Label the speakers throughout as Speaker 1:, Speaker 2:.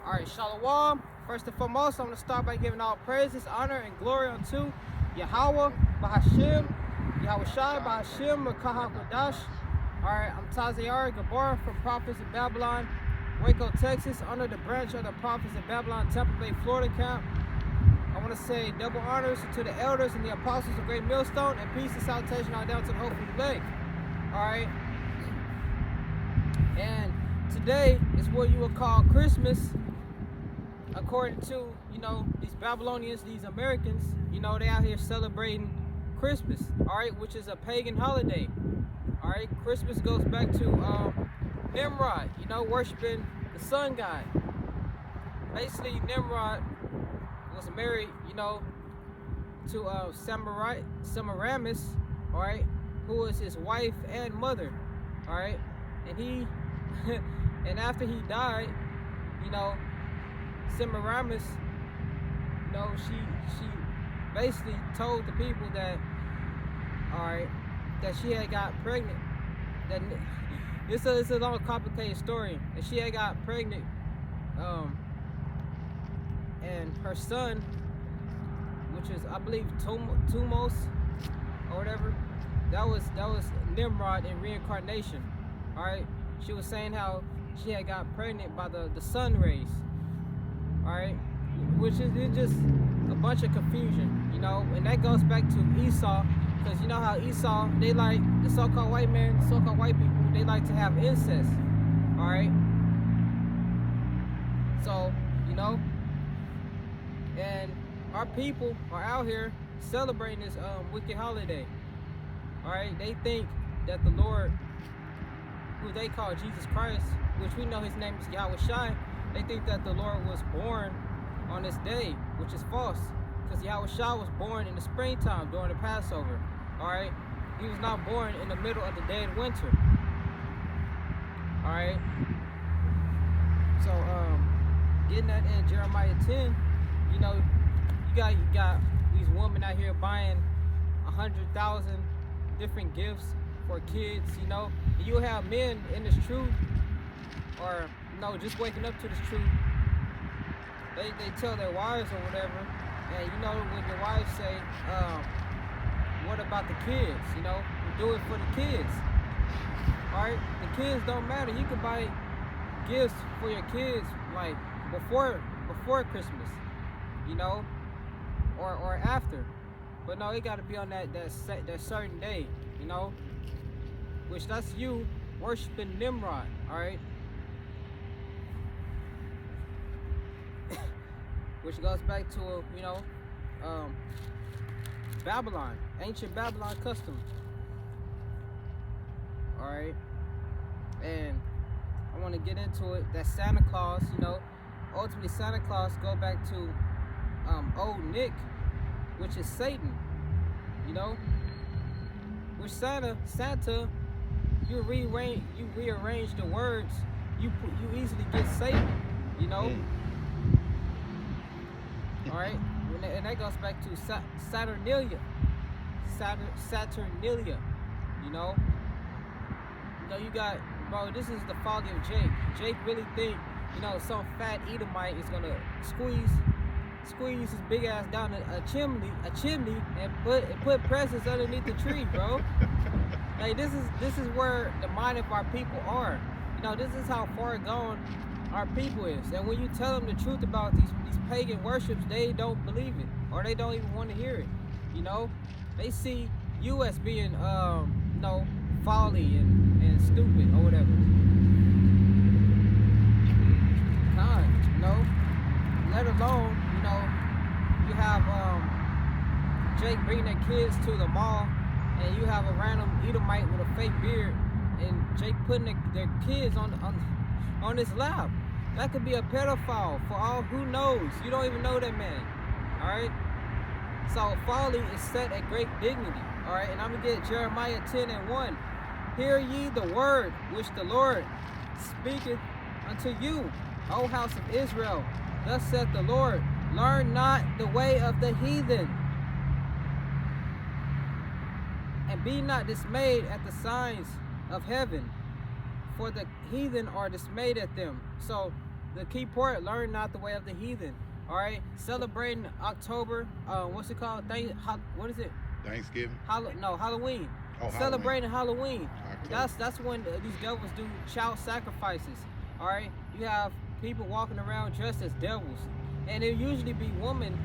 Speaker 1: Alright, Shalom. First and foremost, I'm going to start by giving all praises, honor, and glory unto Yahweh, Bahashim, Yahweh Shai, Bahashim, Makaha Kodash. Alright, I'm Taziar Gabor from Prophets in Babylon, Waco, Texas, under the branch of the Prophets in Babylon, Tampa Bay, Florida camp. I want to say double honors to the elders and the apostles of Great Millstone, and peace and salutation all down to the hopeful leg. Alright. And today is what you would call Christmas, according to, these Babylonians, these Americans. They out here celebrating Christmas, alright, which is a pagan holiday. Alright, Christmas goes back to Nimrod, worshiping the sun god. Basically, Nimrod was married, to Semiramis, alright, who was his wife and mother, alright, and he, and after he died, Semiramis, she basically told the people that, alright, that she had got pregnant. That it's a long, complicated story. And she had got pregnant, and her son, which is, I believe, Tumos or whatever, that was Nimrod in reincarnation. Alright, she was saying how she had got pregnant by the sun rays. Alright, which is just a bunch of confusion, and that goes back to Esau, because you know how Esau, they like, the so-called white man, so-called white people, they like to have incest. Alright, so, and our people are out here celebrating this wicked holiday. Alright, they think that the Lord, who they call Jesus Christ, which we know his name is Yahweh Shai, they think that the Lord was born on this day, which is false, because Yahweh Shai was born in the springtime during the Passover. Alright, he was not born in the middle of the dead winter. Alright, so getting that in Jeremiah 10, you got these women out here buying 100,000 different gifts for kids, and you'll have men in this truth, or just waking up to this truth. They tell their wives or whatever, and when your wives say, what about the kids? We do it for the kids. Alright, the kids don't matter. You can buy gifts for your kids like before Christmas, or after. But no, it got to be on that certain day, which that's you worshiping Nimrod. Alright, which goes back to Babylon, ancient Babylon custom. Alright, and I want to get into it, that Santa Claus, ultimately Santa Claus go back to old Nick, which is Satan, which Santa, you rearrange the words, you easily get Satan, Alright, and that goes back to Saturnalia, you got, bro, this is the folly of Jake. Jake really think, some fat Edomite is gonna squeeze his big ass down a chimney, and put presents underneath the tree, bro. Like, this is where the mind of our people are. This is how far gone our people is. And when you tell them the truth about these pagan worships, they don't believe it, or they don't even want to hear it. They see you as being folly and stupid or whatever. Let alone, you have Jake bringing their kids to the mall, and you have a random Edomite with a fake beard, and Jake putting their kids on his lap. That could be a pedophile for all who knows. You don't even know that man. Alright? So folly is set at great dignity. Alright, and I'm gonna get Jeremiah 10:1. Hear ye the word which the Lord speaketh unto you, O house of Israel. Thus saith the Lord, learn not the way of the heathen, and be not dismayed at the signs of heaven. for the heathen are dismayed at them. So the key part, learn not the way of the heathen. All right, celebrating October. What's it called? What is it?
Speaker 2: Thanksgiving.
Speaker 1: Halloween.
Speaker 2: Oh,
Speaker 1: celebrating Halloween.
Speaker 2: October.
Speaker 1: That's when these devils do child sacrifices. All right, you have people walking around dressed as devils, and it usually be women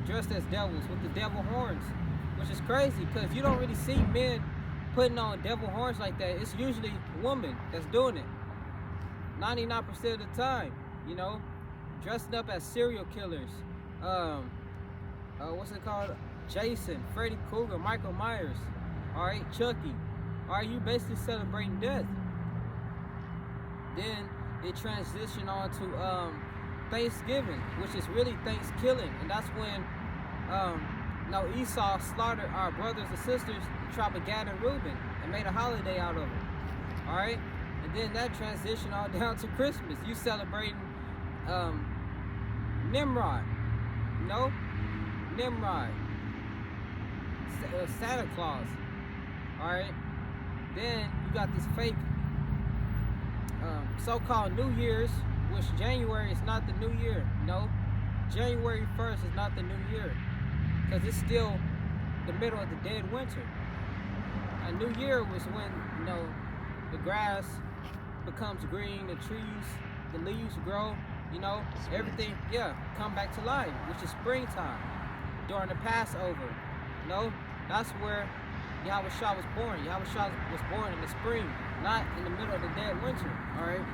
Speaker 1: dressed as devils with the devil horns, which is crazy because you don't really see men putting on devil horns like that. It's usually women that's doing it 99% of the time, you know, dressing up as serial killers. What's it called? Jason, Freddy Krueger, Michael Myers, all right, Chucky. All right, you basically celebrating death. Then it transitioned on to Thanksgiving, which is really Thanksgiving, and that's when Esau slaughtered our brothers and sisters, the tribe of Gad and Reuben, and made a holiday out of it. All right, and then that transitioned all down to Christmas. You celebrating Nimrod, you know, Nimrod, Santa Claus. All right, then you got this fake so-called New Year's, which January is not the New Year. No, January 1st is not the New Year, because it's still the middle of the dead winter. A New Year was when, you know, the grass becomes green, the trees, the leaves grow, you know, everything, come back to life, which is springtime, during the Passover. You know, that's where Yahweh Shah was born. Yahweh Shah was born in the spring, not in the middle of the dead winter, all right?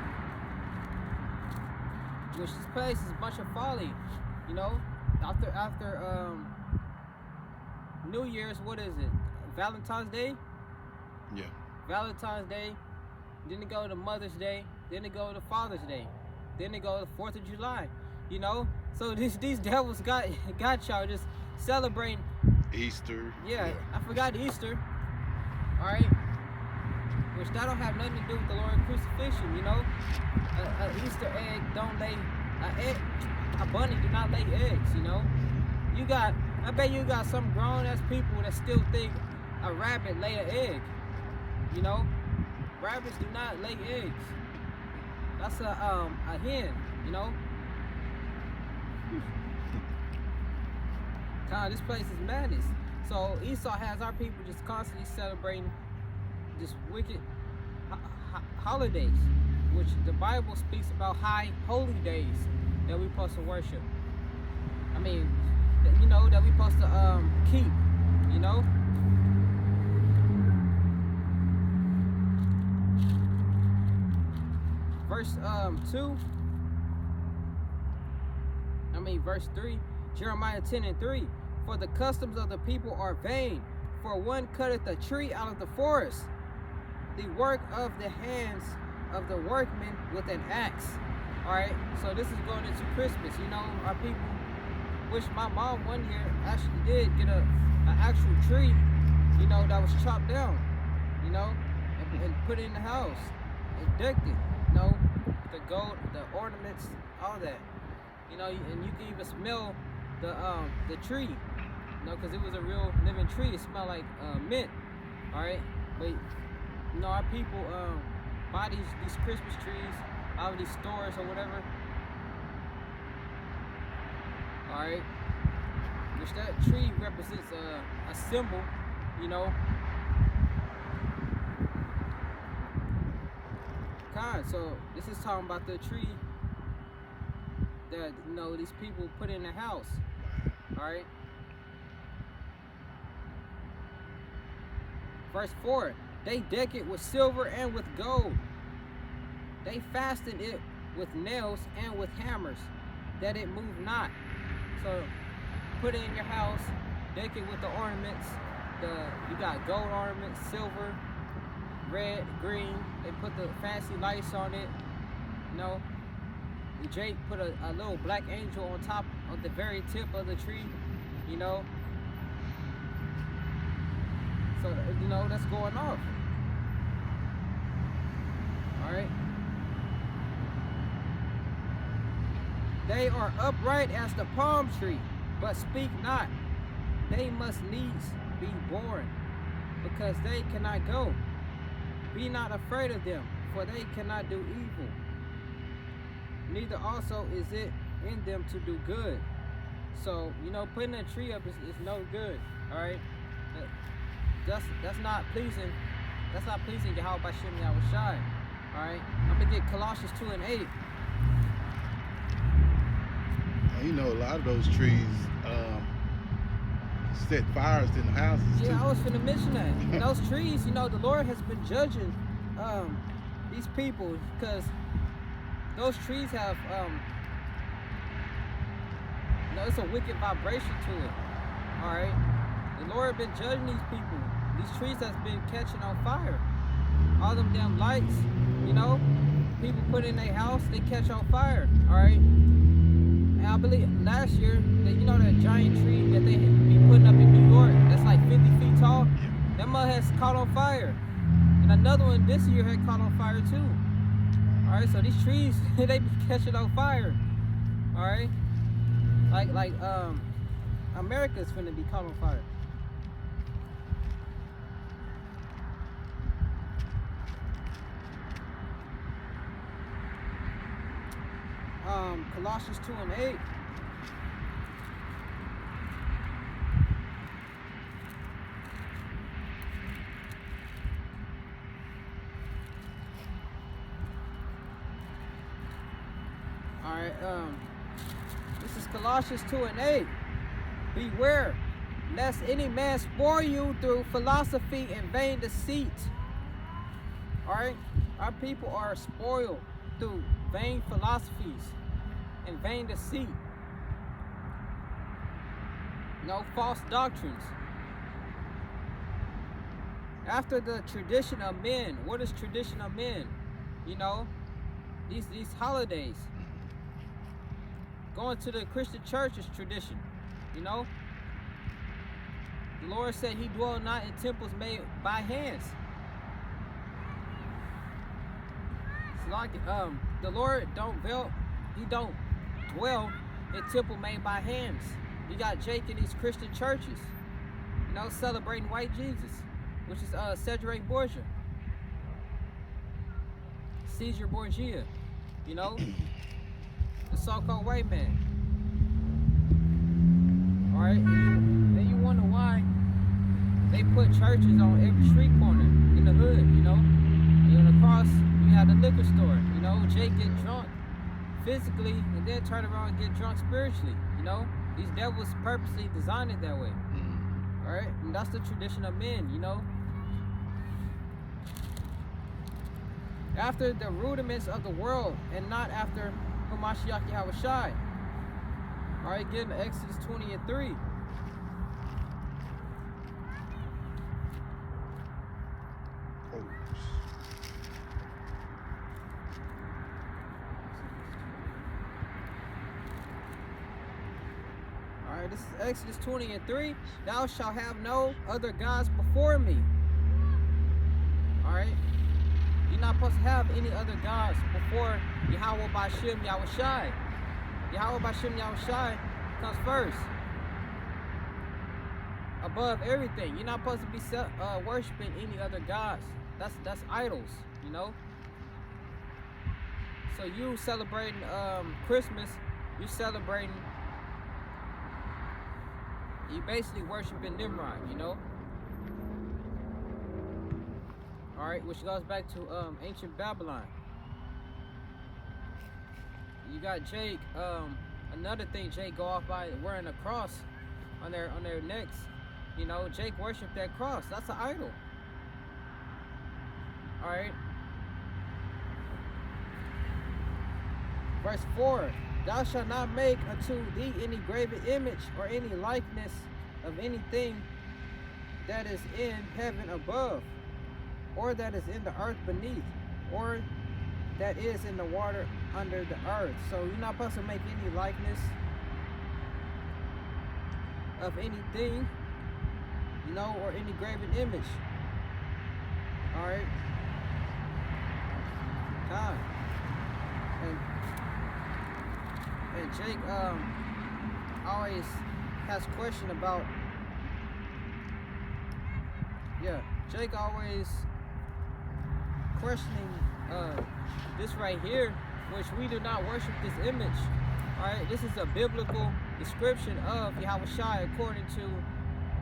Speaker 1: Which this place is a bunch of folly, you know? After New Year's, what is it? Valentine's Day?
Speaker 2: Yeah. Valentine's
Speaker 1: Day, then it go to Mother's Day, then it go to Father's Day, then it go to 4th of July, you know? So these devils got y'all just celebrating
Speaker 2: Easter.
Speaker 1: Yeah, I forgot Easter. All right, which that don't have nothing to do with the Lord crucifixion, you know. A Easter egg don't lay a bunny do not lay eggs, you know. I bet you got some grown ass people that still think a rabbit lay an egg, you know. Rabbits do not lay eggs. That's a hen, you know. This place is madness. So Esau has our people just constantly celebrating just wicked holidays, which the Bible speaks about high holy days that we're supposed to worship. I mean, you know, that we're supposed to keep, you know. Verse 3, Jeremiah 10:3. For the customs of the people are vain, for one cutteth a tree out of the forest, the work of the hands of the workmen with an axe. All right, so this is going into Christmas. You know, our people, which my mom one year actually did get an actual tree, you know, that was chopped down, you know, and put it in the house and decked it, you know, the gold, the ornaments, all that, you know, and you can even smell the tree, you know, because it was a real living tree. It smelled like mint. All right, but you know, our people buy these Christmas trees out of these stores or whatever. All right, which that tree represents a symbol, you know. So this is talking about the tree that, you know, these people put in the house. All right. Verse 4, they deck it with silver and with gold. They fastened it with nails and with hammers, that it move not. So put it in your house, deck it with the ornaments. You got gold ornaments, silver, red, green. They put the fancy lights on it. You know, Jake put a little black angel on top of the very tip of the tree, you know. So, you know, that's going off. All right. They are upright as the palm tree, but speak not. They must needs be born, because they cannot go. Be not afraid of them, for they cannot do evil, neither also is it in them to do good. So, you know, putting a tree up is no good. Alright? That's not pleasing. That's not pleasing Yahweh B'Shem Yahushai. Alright? I'm gonna get Colossians 2:8.
Speaker 2: You know, a lot of those trees set fires in the houses too.
Speaker 1: Yeah, I was finna mention that. And those trees, you know, the Lord has been judging these people because those trees have you know, it's a wicked vibration to it. Alright? The Lord been judging these people. These trees that's been catching on fire. All them damn lights, you know, people put in their house, they catch on fire. Alright? And I believe last year that, you know, that giant tree that they be putting up in New York that's like 50 feet tall, that mud has caught on fire. And another one this year had caught on fire too. Alright, so these trees they be catching on fire. Alright? Like America's finna be caught on fire. Colossians 2:8. Alright, this is Colossians 2:8. Beware, lest any man spoil you through philosophy and vain deceit. Alright? Our people are spoiled through vain philosophies and vain deceit. No false doctrines. After the tradition of men. What is tradition of men? You know, these holidays. Going to the Christian church is tradition. You know? The Lord said he dwelled not in temples made by hands. It's like the Lord don't dwell in temple made by hands. You got Jake in these Christian churches, you know, celebrating white Jesus, which is Cedric Borgia, Caesar Borgia, you know, the so-called white man. Alright, and then you wonder why they put churches on every street corner in the hood, you know. And across, you have the liquor store, you know. Jake get drunk physically and then turn around and get drunk spiritually, you know. These devils purposely designed it that way. Alright, and that's the tradition of men, you know. After the rudiments of the world and not after Hamashiach Yahushai. Alright, get into Exodus 20:3. Alright, this is Exodus 20:3. Thou shalt have no other gods before me. Alright? You're not supposed to have any other gods before Yahweh B'Shem Yahushai. Yahweh B'Shem Yahushai comes first. Above everything. You're not supposed to be worshiping any other gods. That's idols, you know? So you celebrating Christmas, you basically worshiping Nimrod, you know? Alright, which goes back to ancient Babylon. You got Jake, another thing Jake go off by wearing a cross on their necks. You know, Jake worshiped that cross. That's an idol. Alright. Verse 4. Thou shalt not make unto thee any graven image or any likeness of anything that is in heaven above, or that is in the earth beneath, or that is in the water under the earth. So you're not supposed to make any likeness of anything, you know, or any graven image. Alright. And Jake always has a question about, Jake always questioning this right here, which we do not worship this image. All right, this is a biblical description of Yahweh Shai according to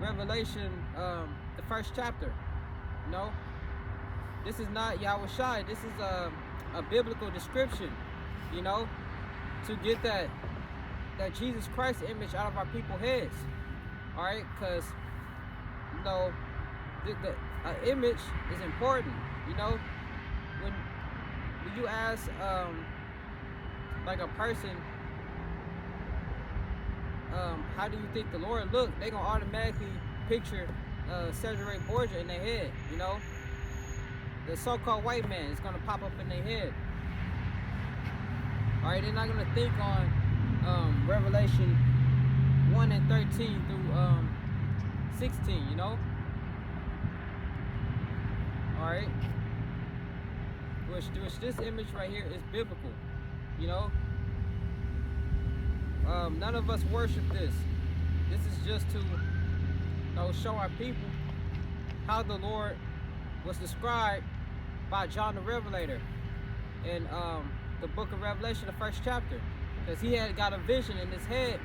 Speaker 1: Revelation, the 1st chapter. You know, this is not Yahweh Shai. This is a biblical description. You know, to get that Jesus Christ image out of our people's heads. All right, because you know the image is important. You know, when you ask like a person, how do you think the Lord look? They gonna automatically picture Cedric Borgia in their head. You know, the so-called white man is gonna pop up in their head. All right, they're not gonna think on Revelation 1 and 13 through 16. You know. All right, which this image right here is biblical. You know. None of us worship this. This is just to show our people how the Lord was described by John the Revelator in the book of Revelation, the 1st chapter. Because he had got a vision in his head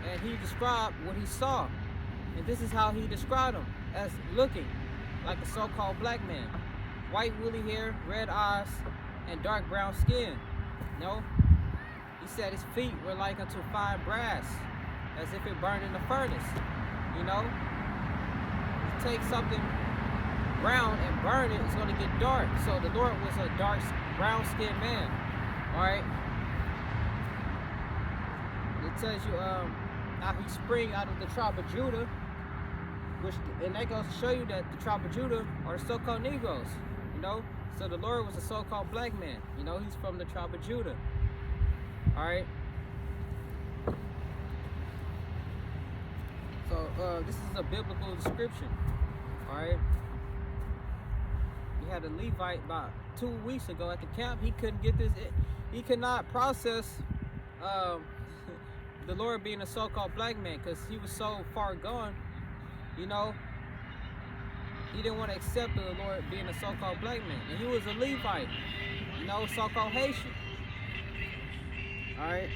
Speaker 1: and he described what he saw. And this is how he described him, as looking like a so-called black man. White woolly hair, red eyes, and dark brown skin. You know? He said his feet were like unto fine brass, as if it burned in the furnace. You know? You take something brown and burn it, it's going to get dark. So the Lord was a dark brown skinned man. Alright? It tells you how he sprang out of the tribe of Judah, and that goes to show you that the tribe of Judah are the so-called Negroes. You know? So the Lord was a so-called black man. You know, he's from the tribe of Judah. Alright. So this is a biblical description. Alright. We had a Levite about 2 weeks ago at the camp. He couldn't get this. He could not process the Lord being a so-called black man because he was so far gone. You know, he didn't want to accept the Lord being a so-called black man. And he was a Levite. You know, so-called Haitian. Alright.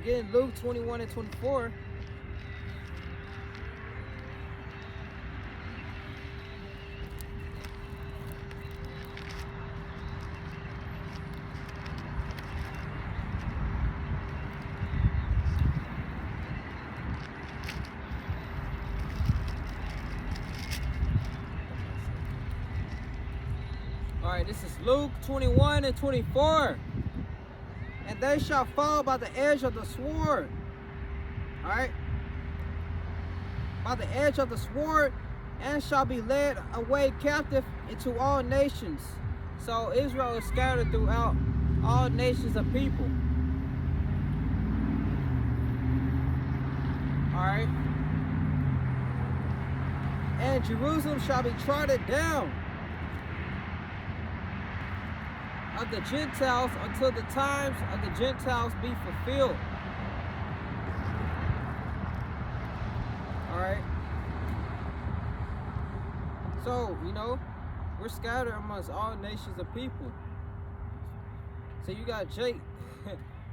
Speaker 1: Getting Luke 21 and 24. Alright, this is Luke 21 and 24. And they shall fall by the edge of the sword. Alright? By the edge of the sword, and shall be led away captive into all nations. So Israel is scattered throughout all nations of people. Alright? And Jerusalem shall be trodden down of the Gentiles until the times of the Gentiles be fulfilled. Alright. So, you know, we're scattered amongst all nations of people. So you got Jake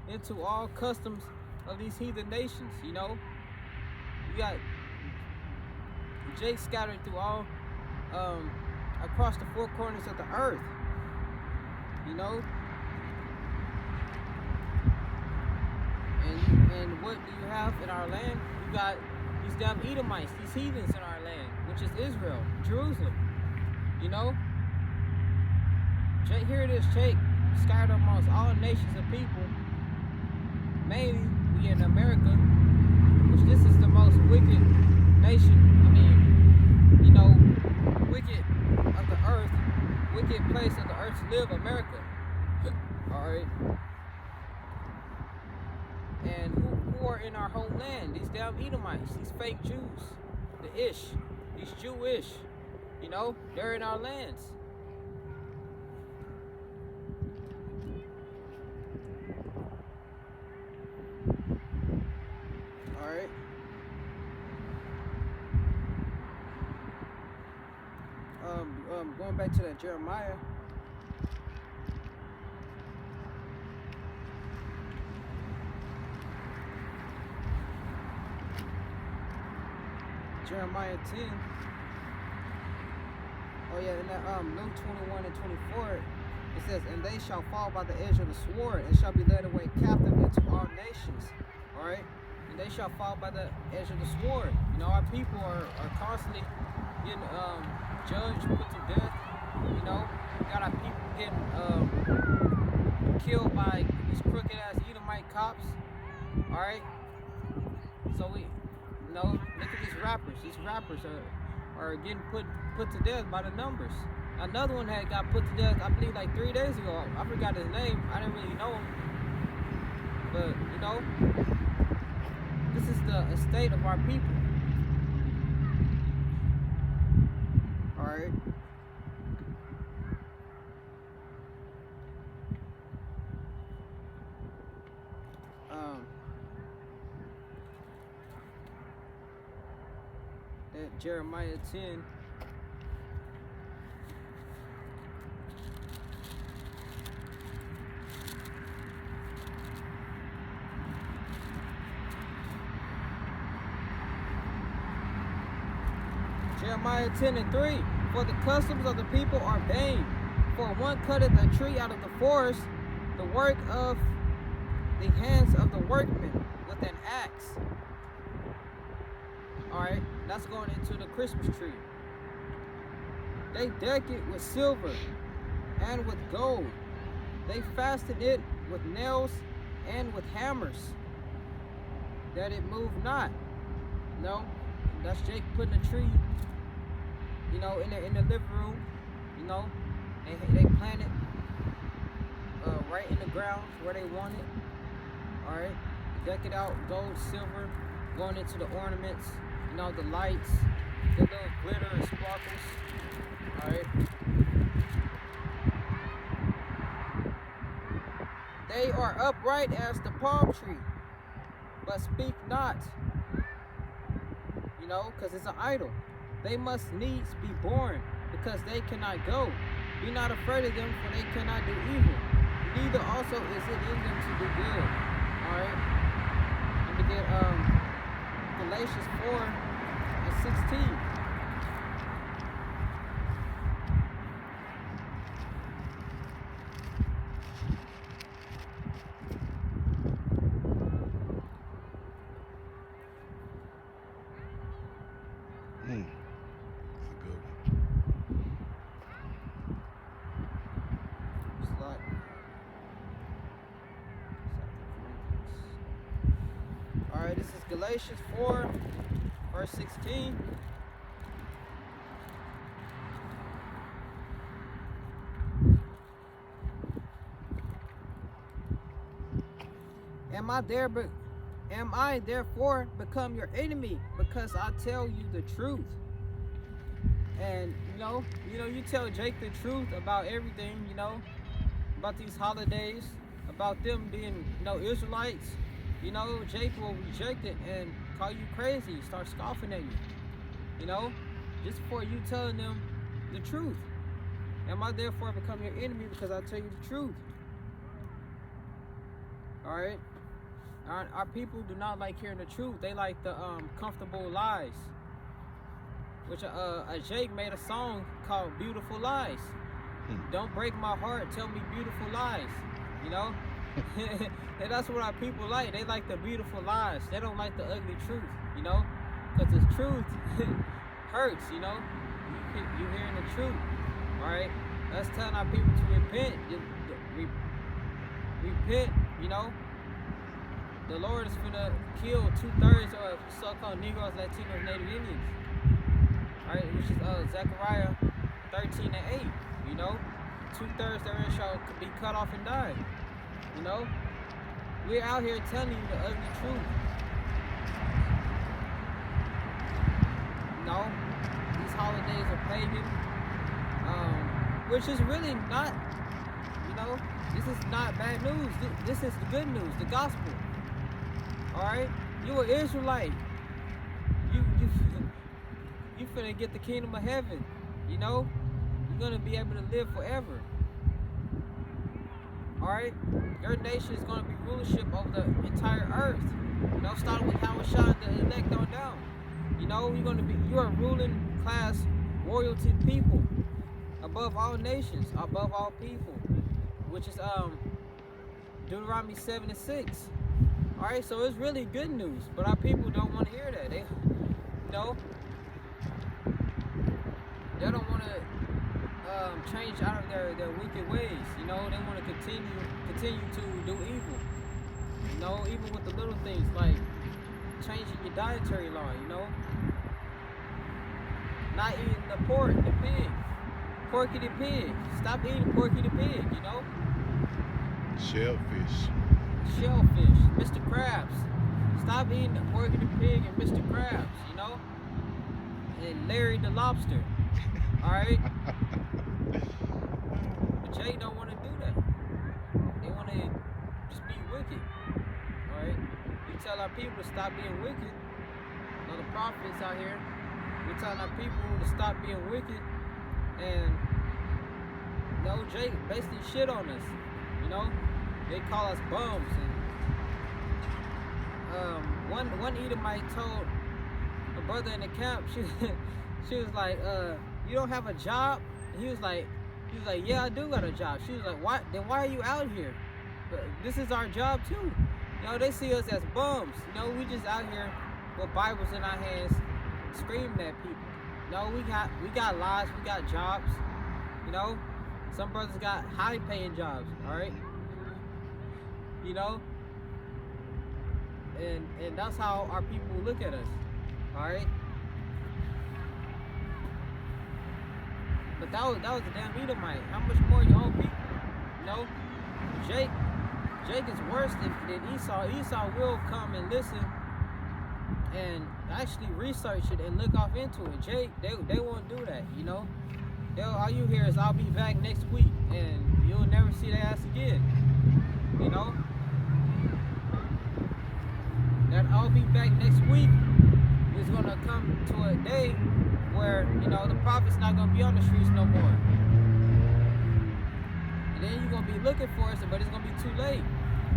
Speaker 1: into all customs of these heathen nations, you know. You got Jake scattered through all across the four corners of the earth. You know, and what do you have in our land? You got these damn Edomites, these heathens in our land, which is Israel, Jerusalem. You know, here it is, Jake, scattered amongst all nations of people. Mainly we in America, which this is the most wicked nation. I mean, you know, wicked of the earth. Wicked place of the earth to live, America. Alright. And who are in our homeland? These damn Edomites, these fake Jews, the Ish, these Jewish, you know, they're in our lands. Alright. going back to that Jeremiah. Jeremiah 10. Oh yeah, in that Luke 21 and 24, it says, "And they shall fall by the edge of the sword, and shall be led away captive into all nations." All right, and they shall fall by the edge of the sword. You know, our people are constantly getting judged, put to death. You know, got our people getting killed by these crooked ass Edomite cops. All right, so we, you know, look at these rappers. These rappers are getting put to death by the numbers. Another one had got put to death, I believe, like 3 days ago. I forgot his name. I didn't really know him. But, you know, this is the estate of our people. Alright. That Jeremiah 10. Jeremiah 10 and 3. For the customs of the people are vain. For one cutteth a tree out of the forest, the work of the hands of the workmen with an axe. Alright, that's going into the Christmas tree. They deck it with silver and with gold. They fasten it with nails and with hammers, that it move not. No, that's Jake putting a tree, you know, in the living room. You know, they plant it right in the ground where they want it. All right, deck it out, gold, silver, going into the ornaments. You know, the lights, the little glitter and sparkles. All right. They are upright as the palm tree, but speak not. You know, because it's an idol. They must needs be born, because they cannot go. Be not afraid of them, for they cannot do evil. Neither also is it in them to do good. Alright. Let me get Galatians 4 and 16.
Speaker 2: That's a good one.
Speaker 1: Alright, this is Galatians 4, verse 16. Am I therefore become your enemy because I tell you the truth? And you tell Jake the truth about everything, about these holidays, about them being, Israelites. Jake will reject it and call you crazy, start scoffing at you, just for you telling them the truth. Am I therefore become your enemy because I tell you the truth? All right. Our people do not like hearing the truth. They like the comfortable lies. Which Jake made a song called "Beautiful Lies." Don't break my heart, tell me beautiful lies. And that's what our people like. They like the beautiful lies. They don't like the ugly truth. Because the truth hurts. You hearing the truth. All right. That's telling our people to repent. Repent. The Lord is gonna kill 2/3 of so-called Negroes, Latinos, Native Indians. Alright, which is Zechariah 13 and 8. 2/3 therein shall be cut off and die. We're out here telling you the ugly truth. These holidays are pagan. Which is really not, this is not bad news. This is the good news, the gospel. Alright? You an Israelite. You finna get the kingdom of heaven. You're gonna be able to live forever. Alright? Your nation is gonna be rulership over the entire earth. You know, starting with Howard Shine, the elect on down. You know, you're a ruling class royalty people. Above all nations, above all people. Which is Deuteronomy 7:6. Alright, so it's really good news, but our people don't want to hear that. They don't want to change out of their wicked ways. You know, they want to continue to do evil. You know, even with the little things like changing your dietary law. You know, not eating the pork, the pig, Porky the pig. Stop eating Porky the pig. You know,
Speaker 2: Shellfish.
Speaker 1: Mr. Krabs. Stop eating the Porky the pig and Mr. Krabs. You know, and Larry the lobster. All right. But Jay don't want to do that. They want to just be wicked. All right. We tell our people to stop being wicked. You know, the prophets out here, we telling our people to stop being wicked, and Jay basically shit on us. You know, they call us bums. And one Edomite told a brother in the camp, she was like, you don't have a job? And he was like, yeah, I do got a job. She was like, why are you out here? This is our job too. You know, they see us as bums. You know, we just out here with Bibles in our hands, screaming at people. You know, we got lives, we got jobs. You know, some brothers got high paying jobs, all right? You know, and that's how our people look at us, all right? But that was the damn Edomite. How much more your own people? You know, Jake is worse than Esau. Esau will come and listen and actually research it and look off into it. Jake, they won't do that. You know, all you hear is I'll be back next week, and you'll never see their ass again. You know, that I'll be back next week is gonna come to a day where, you know, the prophet's not gonna be on the streets no more. And then you're gonna be looking for us, but it's gonna be too late.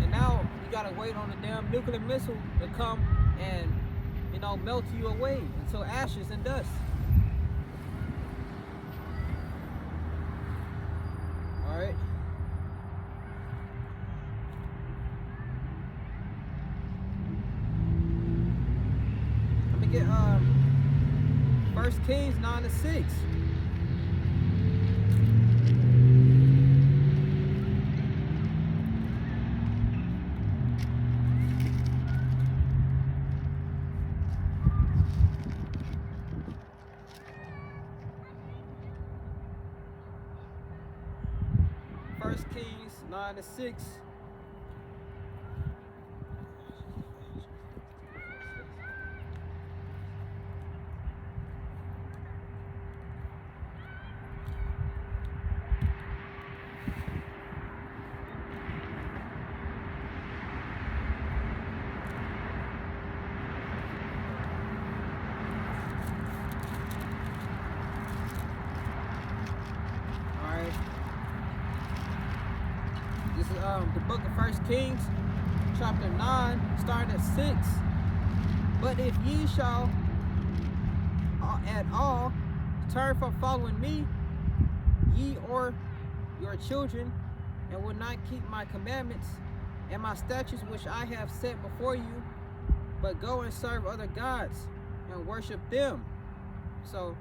Speaker 1: And now you gotta wait on the damn nuclear missile to come and, you know, melt you away into ashes and dust. Alright. Let me get 1 Kings 9-6. Kings 9-6. This is the book of 1 Kings, chapter 9, starting at 6. But if ye shall at all turn from following me, ye or your children, and will not keep my commandments and my statutes which I have set before you, but go and serve other gods and worship them. So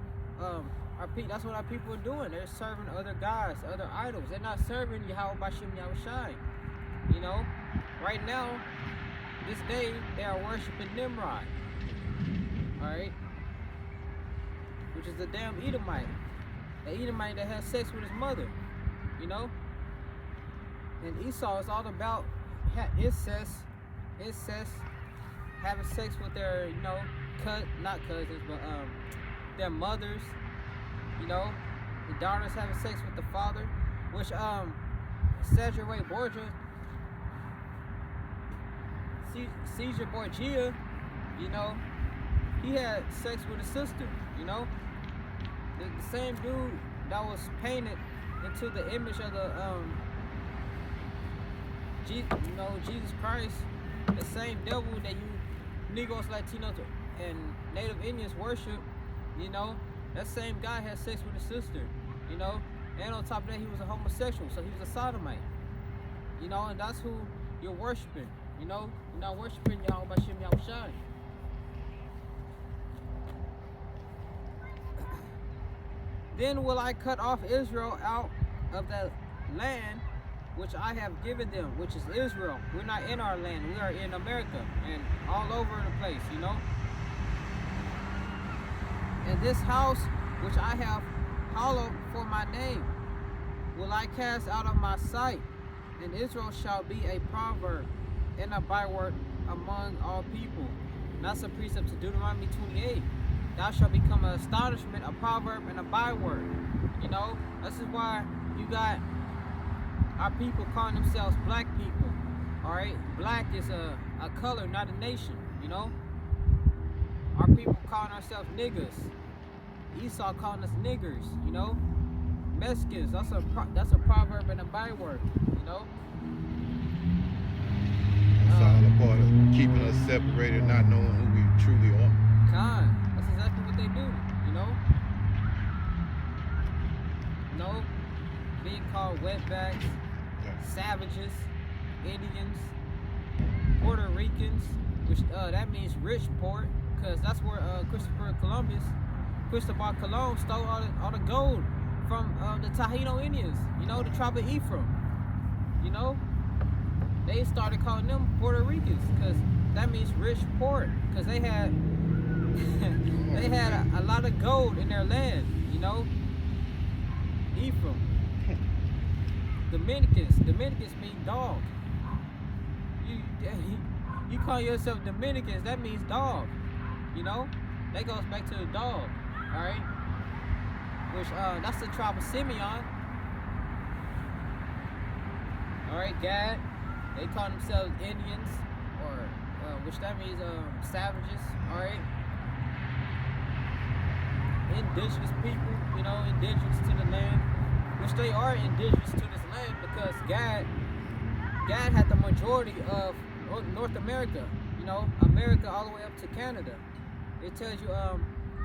Speaker 1: that's what our people are doing. They're serving other gods, other idols. They're not serving Yahweh Bashim Yahushai. You know, right now, this day, they are worshiping Nimrod. Alright? Which is the damn Edomite. The Edomite that has sex with his mother. You know? And Esau is all about incest, having sex with their, you know, not cousins, but their mothers. You know, the daughters having sex with the father, which Cedric Ray Borgia, Caesar Borgia, you know, he had sex with his sister. You know, the same dude that was painted into the image of the Jesus Christ, the same devil that you Negroes, Latinos, and Native Indians worship, you know, that same guy had sex with his sister, you know, and on top of that, he was a homosexual, so he was a sodomite, you know, and that's who you're worshiping, you know. You're not worshiping Yahweh Bashem Yahushai. Then will I cut off Israel out of the land which I have given them, which is Israel. We're not in our land, we are in America and all over the place, you know. And this house which I have hallowed for my name will I cast out of my sight, and Israel shall be a proverb and a byword among all people. And that's a precept to Deuteronomy 28. Thou shalt become an astonishment, a proverb, and a byword. You know, this is why you got our people calling themselves black people. Alright? Black is a color, not a nation, you know? Our people calling ourselves niggas. Esau calling us niggers, you know? Mexicans, that's a proverb and a byword, you know?
Speaker 2: It's all a part of keeping us separated, not knowing who we truly are.
Speaker 1: That's exactly what they do, you know? You know? Being called wetbacks, savages, Indians, Puerto Ricans, which that means rich port, because that's where Cristobal Colon stole all the gold from the Taino Indians, you know, the tribe of Ephraim, you know. They started calling them Puerto Ricans because that means rich port, because they had they had a lot of gold in their land, you know. Ephraim. Dominicans mean dog. You call yourself Dominicans, that means dog, you know. That goes back to the dog, all right. Which that's the tribe of Simeon. All right, Gad. They call themselves Indians, or which that means savages. All right. Indigenous people, you know, indigenous to the land, which they are indigenous to this land because Gad had the majority of North America, you know, America all the way up to Canada. It tells you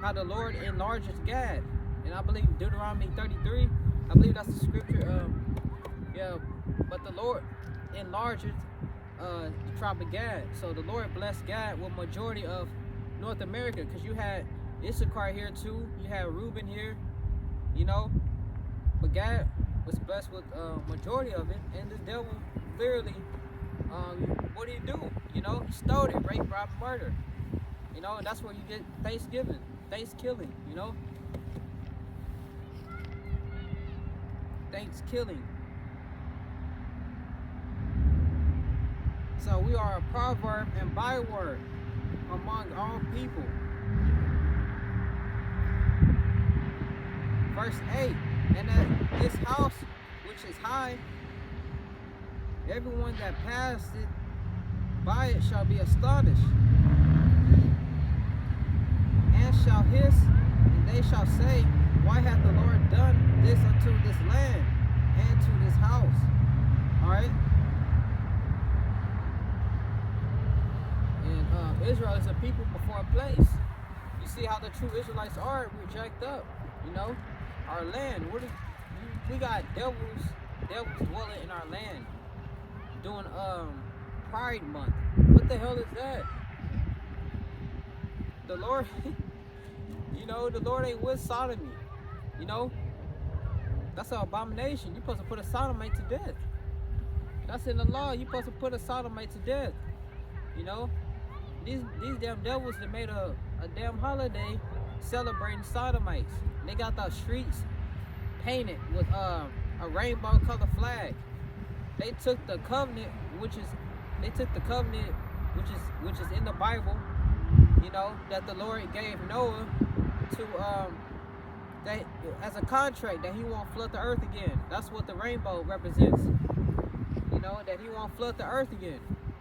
Speaker 1: how the Lord enlarges Gad, and I believe Deuteronomy 33. I believe that's the scripture. Yeah, but the Lord enlarges the tribe of Gad. So the Lord blessed Gad with majority of North America, because you had Issachar here too. You had Reuben here, you know. But Gad was blessed with majority of it, and the devil literally, what did he do? You know, he stole it, rape, rob, murder. You know, and that's where you get Thanksgiving, you know. Thanksgiving. So we are a proverb and byword among all people. Verse 8, and at this house which is high, everyone that passed it by it shall be astonished, and shall hiss, and they shall say, why hath the Lord done this unto this land and to this house? Alright? And Israel is a people before a place. You see how the true Israelites are? We're jacked up, you know? Our land, we got devils dwelling in our land, doing Pride Month. What the hell is that? The Lord, you know, the Lord ain't with sodomy, you know. That's an abomination. You're supposed to put a sodomite to death. That's in the law. You're supposed to put a sodomite to death, you know. These damn devils that made a damn holiday celebrating sodomites. They got the streets painted with a rainbow color flag. They took the covenant, which is in the Bible, you know, that the Lord gave Noah to that as a contract, that he won't flood the earth again. That's what the rainbow represents. You know, that he won't flood the earth again.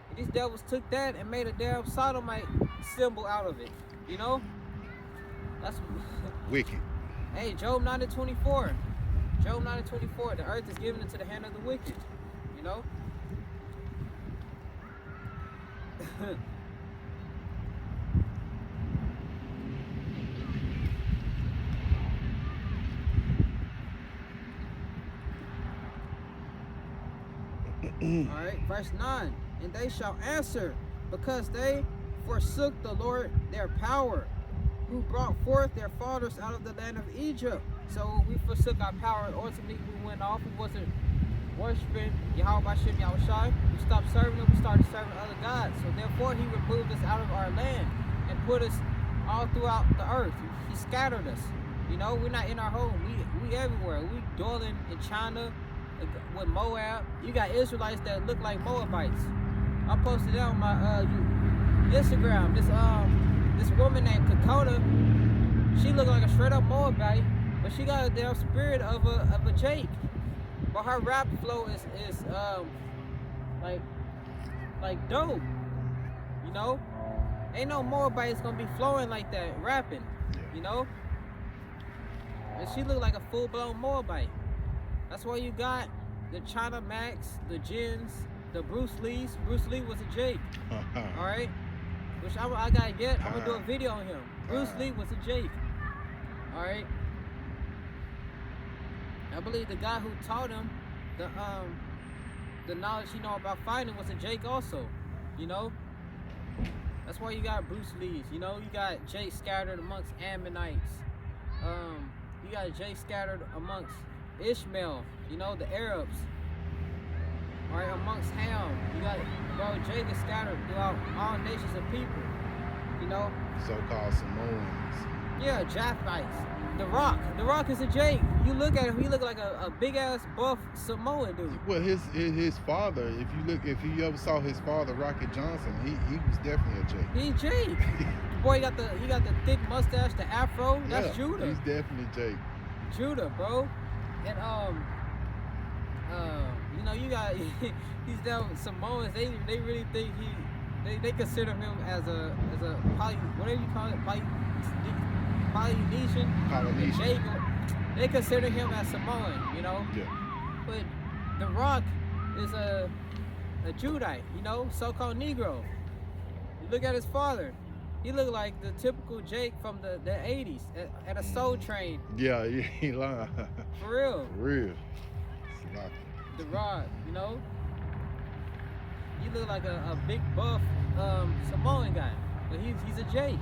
Speaker 1: And these devils took that and made a damn sodomite symbol out of it. You know? That's
Speaker 2: wicked.
Speaker 1: Hey, Job 9:24. Job 9:24. The earth is given into the hand of the wicked. You know? Alright, verse 9. And they shall answer, because they forsook the Lord their power, who brought forth their fathers out of the land of Egypt. So we forsook our power, and ultimately we went off. We wasn't worshiping Yahweh Bashem Yahushai. We stopped serving him. We started serving other gods. So therefore he removed us out of our land and put us all throughout the earth. He scattered us. You know, we're not in our home. We everywhere. We dwelling in China with Moab. You got Israelites that look like Moabites. I posted that on my Instagram. This woman named Kakota, she looked like a straight up Moabite, but she got a damn spirit of a Jake. But her rap flow is like dope. You know? Ain't no Moabites gonna be flowing like that, rapping. You know? And she looked like a full-blown Moabite. That's why you got the China Max, the Jins, the Bruce Lees. Bruce Lee was a Jake. Alright? Which I gotta get. I'm gonna do a video on him. Bruce Lee was a Jake. Alright? I believe the guy who taught him the knowledge he know about fighting was a Jake also. You know? That's why you got Bruce Lees. You know, you got Jake scattered amongst Ammonites. You got Jake scattered amongst Ishmael, you know, the Arabs. Alright, amongst Ham. You got, bro, Jake is scattered throughout all nations of people. You know?
Speaker 2: So-called Samoans.
Speaker 1: Yeah, Japhites. The Rock is a Jake. You look at him, he look like a big ass buff Samoan dude.
Speaker 2: Well, his father, if you ever saw his father, Rocket Johnson, he was definitely a Jake.
Speaker 1: He's Jake. Boy, he got the thick mustache, the afro. That's Judah.
Speaker 2: He's definitely Jake.
Speaker 1: Judah, bro. And you know, you got these damn Samoans. They really think they consider him as a whatever you call it, Polynesian. They consider him as Samoan, you know.
Speaker 2: Yeah.
Speaker 1: But The Rock is a Judite, you know, so-called Negro. You look at his father. He looked like the typical Jake from the 80s at a Soul Train.
Speaker 2: Yeah, he lying.
Speaker 1: For real.
Speaker 2: For real.
Speaker 1: The Rock, you know? He looked like a big buff Samoan guy. But he's a Jake.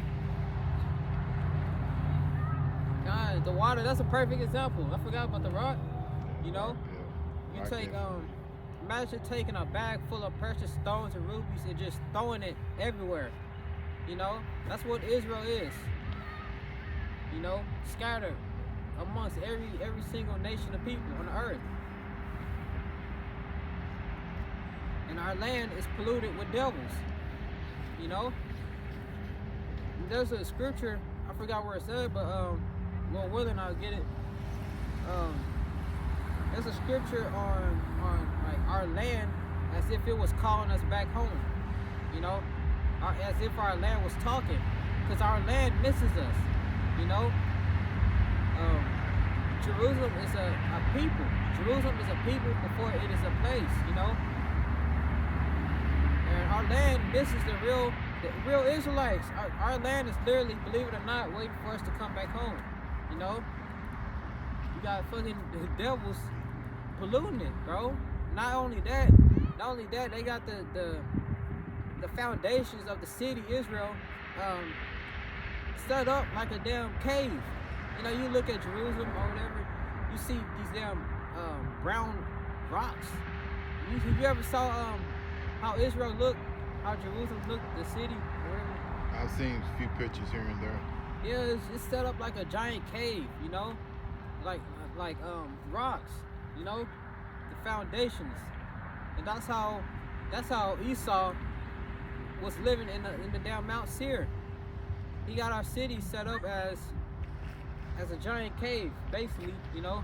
Speaker 1: God, the water, that's a perfect example. I forgot about The Rock. You know?
Speaker 2: Yeah.
Speaker 1: You take imagine taking a bag full of precious stones and rubies and just throwing it everywhere. You know, that's what Israel is. You know, scattered amongst every single nation of people on the earth. And our land is polluted with devils. You know, there's a scripture, I forgot where it said, but Lord willing, I'll get it. There's a scripture on like our land as if it was calling us back home. You know. As if our land was talking, because our land misses us, you know. Jerusalem is a people. Jerusalem is a people before it is a place, you know. And our land misses the real Israelites. Our land is literally, believe it or not, waiting for us to come back home, you know. You got fucking devils polluting it, bro. Not only that, they got the foundations of the city Israel set up like a damn cave. You know, you look at Jerusalem or whatever, you see these damn brown rocks. You ever saw how Israel looked, how Jerusalem looked, the city or whatever?
Speaker 2: I've seen a few pictures here and there.
Speaker 1: Yeah, it's set up like a giant cave, you know, like rocks, you know, the foundations. And that's how Esau was living in the damn Mount Seir. He got our city set up as a giant cave, basically, you know.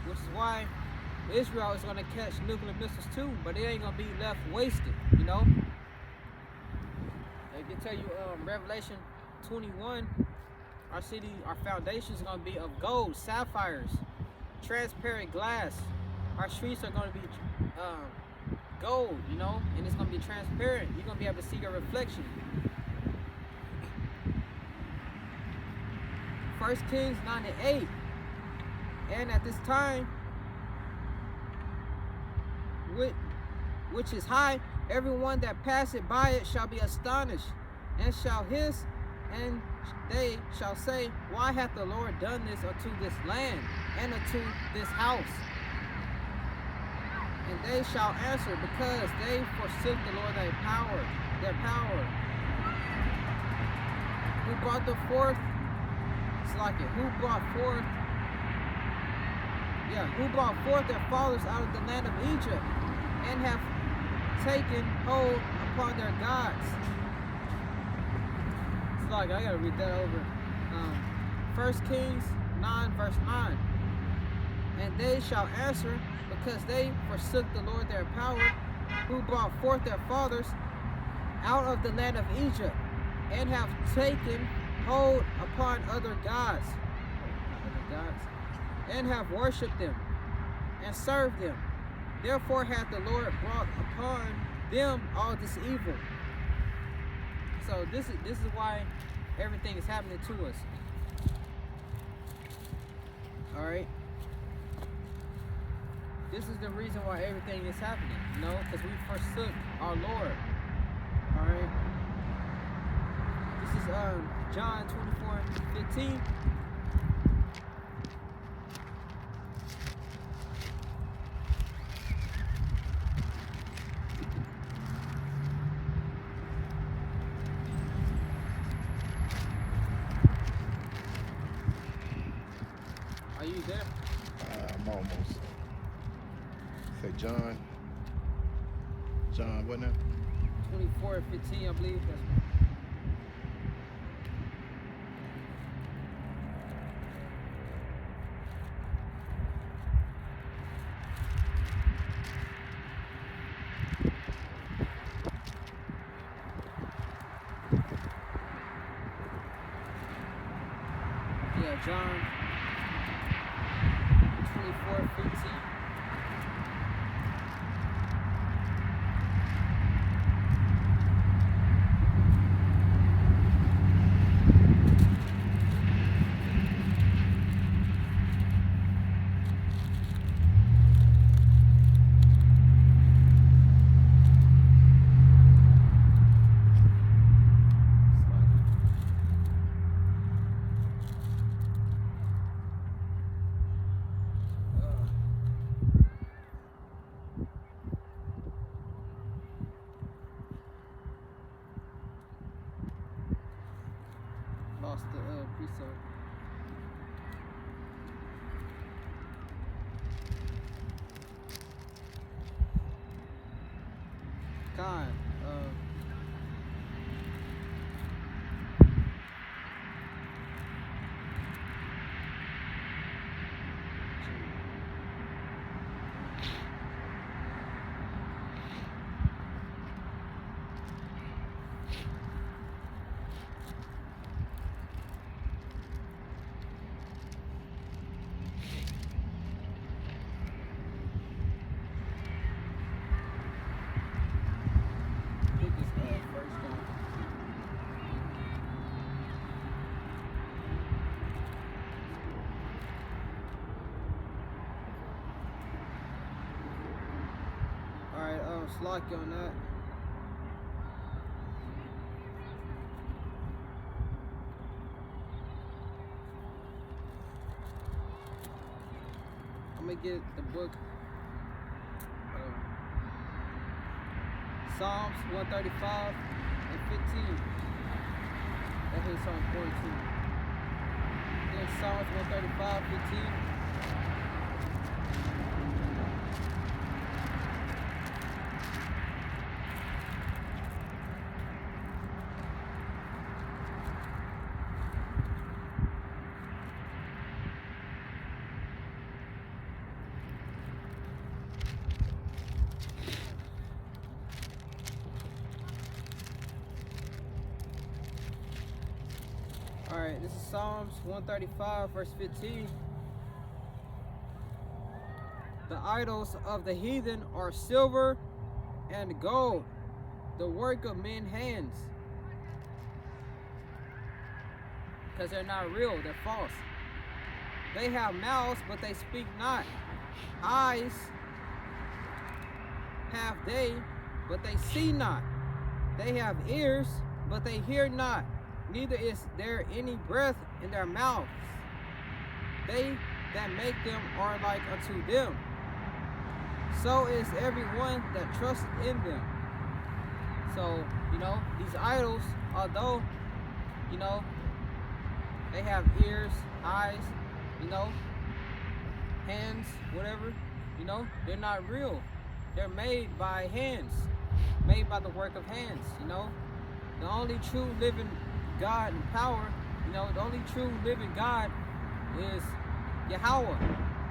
Speaker 1: Which is why Israel is gonna catch nuclear missiles too, but it ain't gonna be left wasted, you know. They can tell you Revelation 21. Our city, our foundation is going to be of gold, sapphires, transparent glass. Our streets are going to be gold, you know, and it's going to be transparent. You're going to be able to see your reflection. 1 Kings 9:8. And at this time, which is high, everyone that passeth by it shall be astonished, and shall hiss, and they shall say, why hath the Lord done this unto this land, and unto this house? And they shall answer, because they forsook the Lord their power. Who brought the forth? It's like it. Who brought forth their fathers out of the land of Egypt, and have taken hold upon their gods. It's like, I gotta read that over. 1 Kings 9 verse 9. And they shall answer, because they forsook the Lord their power, who brought forth their fathers out of the land of Egypt, and have taken hold upon other gods, and have worshipped them, and served them. Therefore hath the Lord brought upon them all this evil. So this is why everything is happening to us. Alright? This is the reason why everything is happening, you know, because we forsook our Lord. Alright? This is John 24:15. Are you there?
Speaker 2: I'm almost. Say John, what now?
Speaker 1: 24:15, I believe. That's yeah, John 24:15. Lost the precept. God, I think it's first John. Alright, slack you on that. I'm gonna get the book Psalms 135 and 15. That hits Psalm 42. Then Psalms 135, 15. Alright, Alright, this is Psalms 135, verse 15. The idols of the heathen are silver and gold, the work of men's hands. Because they're not real, they're false. They have mouths, but they speak not. Eyes have they, but they see not. They have ears, but they hear not. Neither is there any breath in their mouths. They that make them are like unto them. So is everyone that trusteth in them. So, these idols, although, they have ears, eyes, hands, whatever, they're not real. They're made by hands, made by the work of hands, The only true living God and power, the only true living God is Yahweh,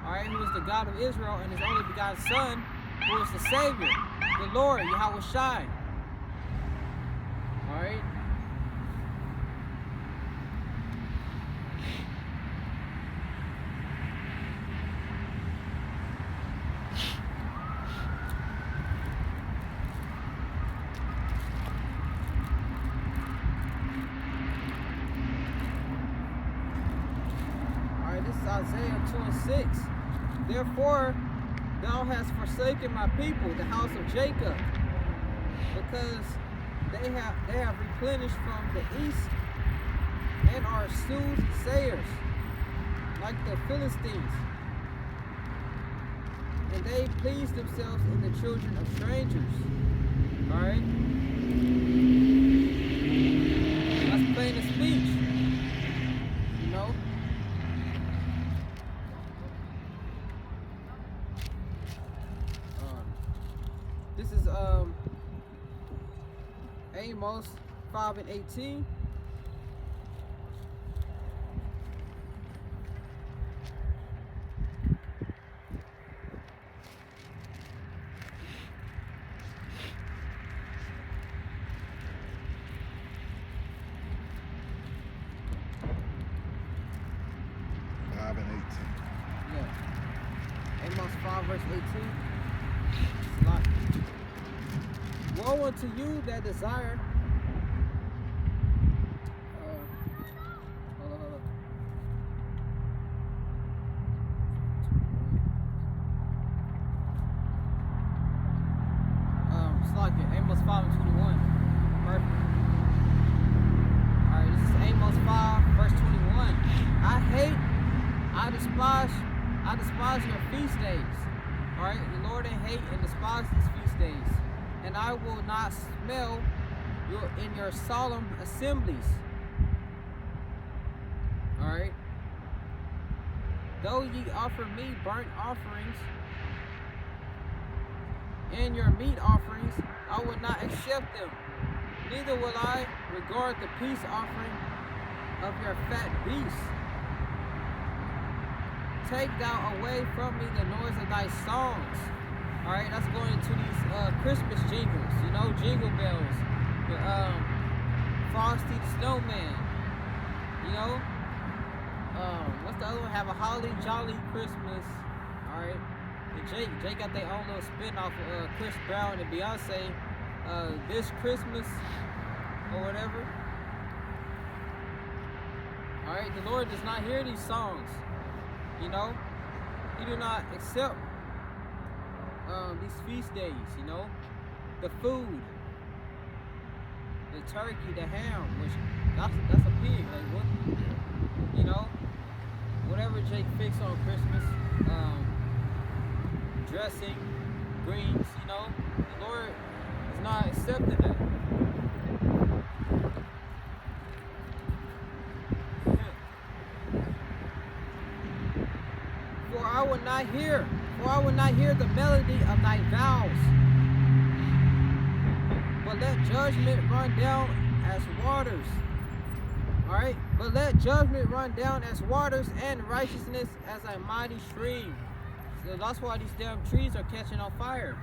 Speaker 1: alright, who is the God of Israel, and his only begotten Son, who is the Savior, the Lord, Yahweh Shai. Alright? This is Isaiah 2 and 6. Therefore, thou hast forsaken my people, the house of Jacob, because they have replenished from the east and are soothsayers, like the Philistines. And they please themselves in the children of strangers. Alright? That's plain of speech. This is Amos 5 and 18. Yeah. Amos 5 verse 18. Woe unto you that desire. Amos 5 and 21. Perfect. Alright, this is Amos 5, verse 21. I despise your feast days. Alright, the Lord hate and despise these feast days. And I will not smell in your solemn assemblies. Alright. Though ye offer me burnt offerings and your meat offerings, I will not accept them. Neither will I regard the peace offering of your fat beasts. Take thou away from me the noise of thy songs. Alright, that's going into these Christmas jingles, jingle bells, your Frosty the Snowman, what's the other one? Have a holly jolly Christmas. Alright, and Jake got their own little spin-off of Chris Brown and Beyonce, This Christmas or whatever. Alright, the Lord does not hear these songs, He do not accept these feast days, the food, the turkey, the ham, which that's a pig, like what, whatever Jake fixed on Christmas, dressing, greens, the Lord is not accepting that. For I will not hear the melody of thy vows, but let judgment run down as waters. Alright? But let judgment run down as waters and righteousness as a mighty stream. So that's why these damn trees are catching on fire.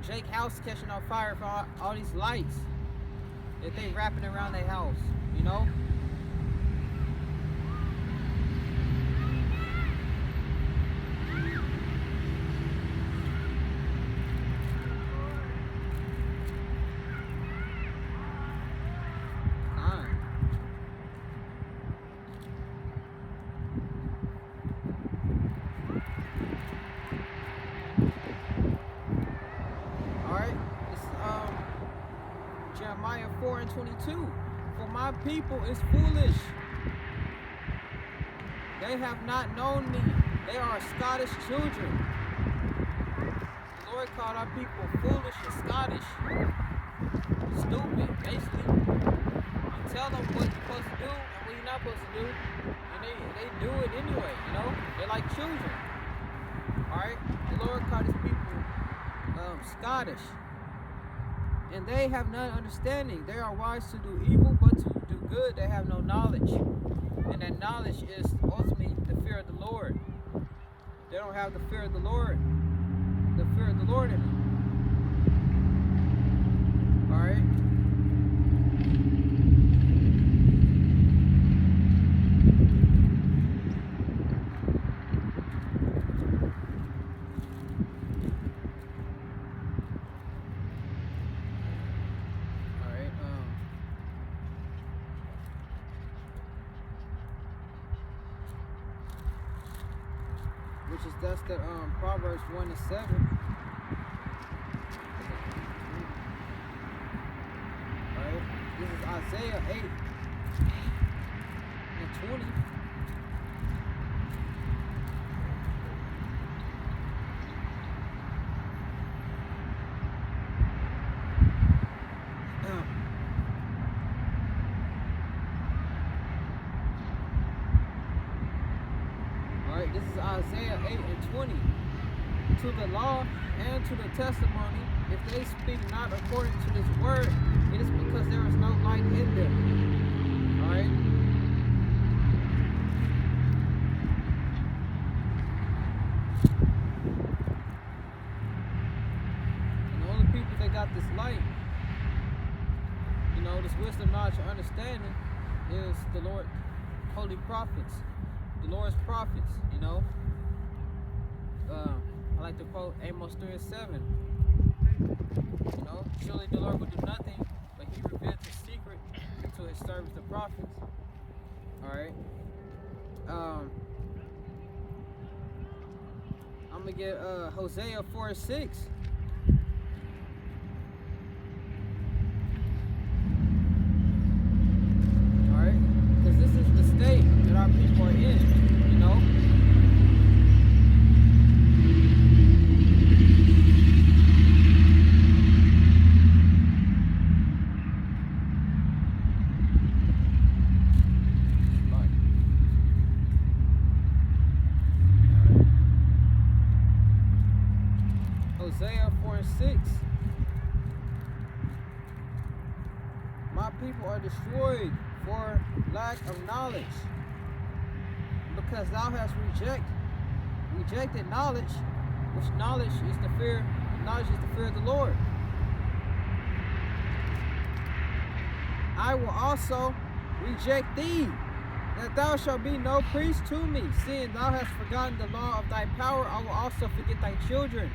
Speaker 1: Jake house is catching on fire for all these lights that they wrapping around their house, 22. For my people is foolish. They have not known me. They are Scottish children. The Lord called our people foolish and Scottish. Stupid, basically. You tell them what you're supposed to do and what you're not supposed to do, and they do it anyway, you know? They're like children. Alright? The Lord called his people Scottish. And they have none understanding. They are wise to do evil, but to do good they have no knowledge. And that knowledge is ultimately the fear of the Lord. They don't have the fear of the Lord. The fear of the Lord in them. Alright? Which is that's the Proverbs 1:7. Alright, this is Isaiah 8:20. This is Isaiah 8:20. To the law and to the testimony, if they speak not according to this word, it is because there is no light in them. Alright? And the only people that got this light, you know, this wisdom, knowledge, and understanding is the Lord, holy prophets. The Lord's prophets, you know. I like to quote Amos 3:7. You know, surely the Lord will do nothing, but he revealed his secret to his servants, the prophets. Alright. I'm gonna get Hosea 4:6. Alright, because this is the state that our people are in, you know. Hosea 4:6. My people are destroyed for lack of knowledge, because thou hast rejected knowledge, which knowledge is the fear of the Lord. I will also reject thee, that thou shalt be no priest to me, seeing thou hast forgotten the law of thy power. I will also forget thy children.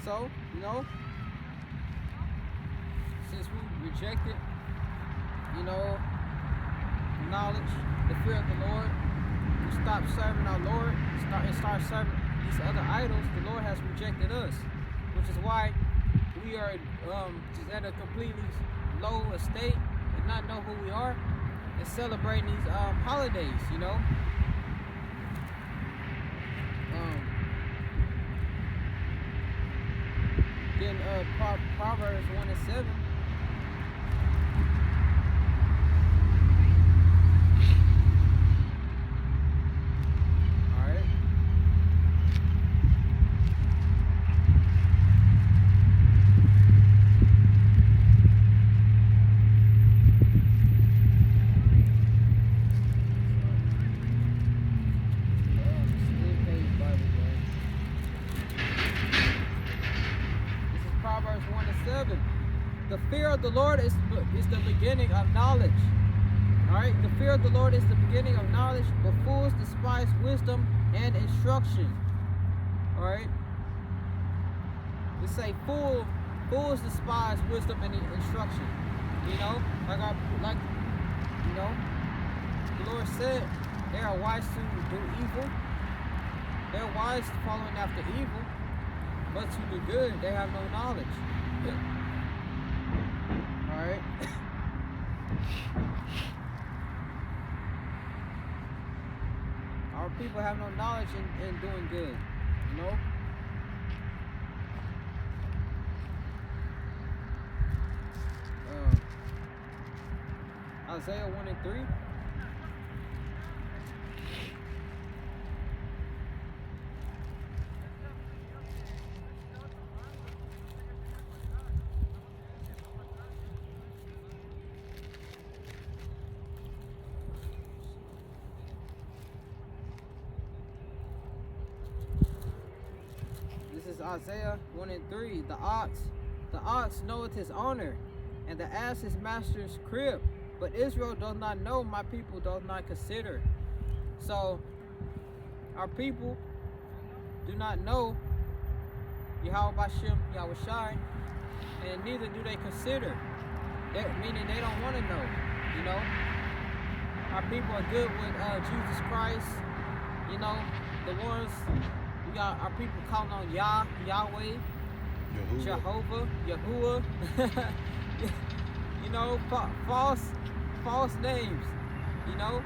Speaker 1: So, you know, since we rejected, you know, knowledge, the fear of the Lord, we stopped serving our Lord and start serving these other idols, the Lord has rejected us, which is why we are just at a completely low estate and not know who we are and celebrating these holidays, you know. Then Proverbs 1:7. Alright. Proverbs 1:7. The fear of the Lord is the beginning of knowledge. Alright, the fear of the Lord is the beginning of knowledge, but fools despise wisdom and instruction. Alright? They say fools despise wisdom and instruction. You know, like you know, the Lord said they are wise to do evil. They're wise following after evil. But to do good, they have no knowledge. Alright. Our people have no knowledge in doing good, you know? Isaiah 1 and 3. This is Isaiah 1 and 3. The ox knoweth his owner, and the ass his master's crib. But Israel does not know, my people does not consider. So our people do not know Yahweh Bashem, Yahweh Shai, and neither do they consider. Meaning they don't want to know, you know. Our people are good with Jesus Christ, you know, the ones, we got our people calling on Yahweh, Jehovah, Yahuwah, you know, false names, you know.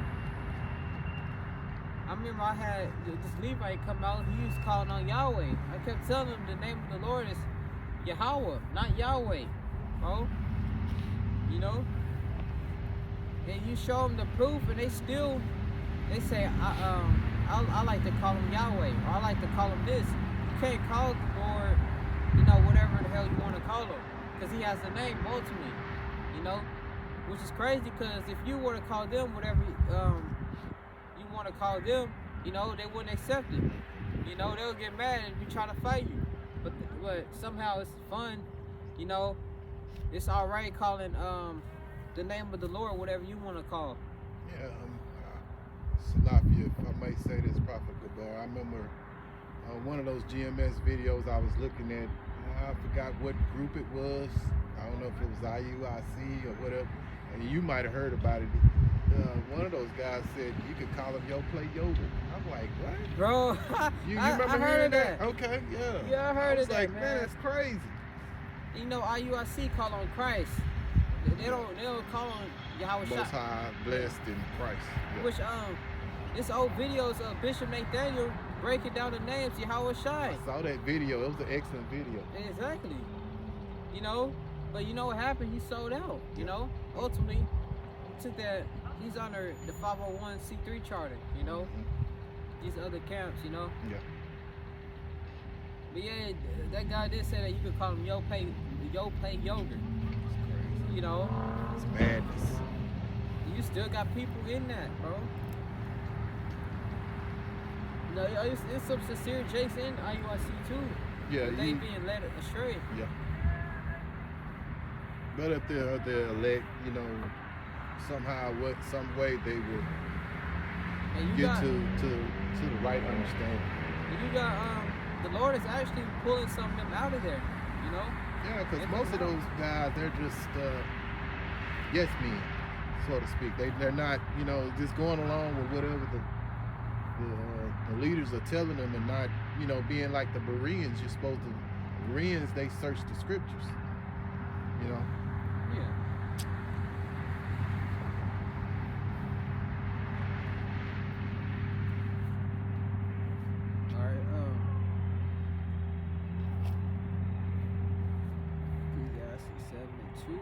Speaker 1: I remember I had this Levite come out, he was calling on Yahweh. I kept telling him the name of the Lord is Yahweh, not Yahweh, bro. You know? And you show them the proof and they say, I like to call him Yahweh, or I like to call him this. You can't call the Lord, you know, whatever the hell you want to call him, because he has a name ultimately, you know? Which is crazy, because if you were to call them whatever you want to call them, you know, they wouldn't accept it. You know, they'll get mad and be trying to fight you. But somehow it's fun, you know. It's all right calling the name of the Lord whatever you want to call.
Speaker 2: Yeah, Salafia, if I might say this, Prophet Gabar, I remember one of those GMS videos I was looking at, I forgot what group it was. I don't know if it was IUIC or whatever. And you might have heard about it. One of those guys said you could call him Yo Play Yoga. I'm like, what?
Speaker 1: Bro,
Speaker 2: you
Speaker 1: I heard that.
Speaker 2: Okay, yeah.
Speaker 1: Yeah, I heard of that,
Speaker 2: like,
Speaker 1: man.
Speaker 2: That's crazy.
Speaker 1: You know, IUIC call on Christ. They don't call on Yahweh Shai.
Speaker 2: Most High, blessed in Christ. Yeah.
Speaker 1: Which this old videos of Bishop Nathaniel breaking down the names Yahweh Shai.
Speaker 2: I saw that video. It was an excellent video.
Speaker 1: Exactly. You know, but you know what happened? He sold out. You know, ultimately, he took that. He's under the 501c3 charter. You know, these other camps. You know.
Speaker 2: Yeah.
Speaker 1: But yeah, that guy did say that you could call him Yo Play Yogurt. You know.
Speaker 2: It's madness.
Speaker 1: You still got people in that, bro. You know, it's some sincere jakes in IUIC too.
Speaker 2: Yeah.
Speaker 1: They being led astray.
Speaker 2: Yeah. But if they're elect, you know, somehow, some way they will get to the right understanding.
Speaker 1: You got the Lord is actually pulling some of them out of there, you know. Yeah,
Speaker 2: because most of those guys, they're just yes men, so to speak. They're not, you know, just going along with whatever the leaders are telling them, and not, you know, being like the Bereans. You're supposed to. Bereans, they search the scriptures, you know.
Speaker 1: Yeah. All right. Ecclesiastes 7 and 2.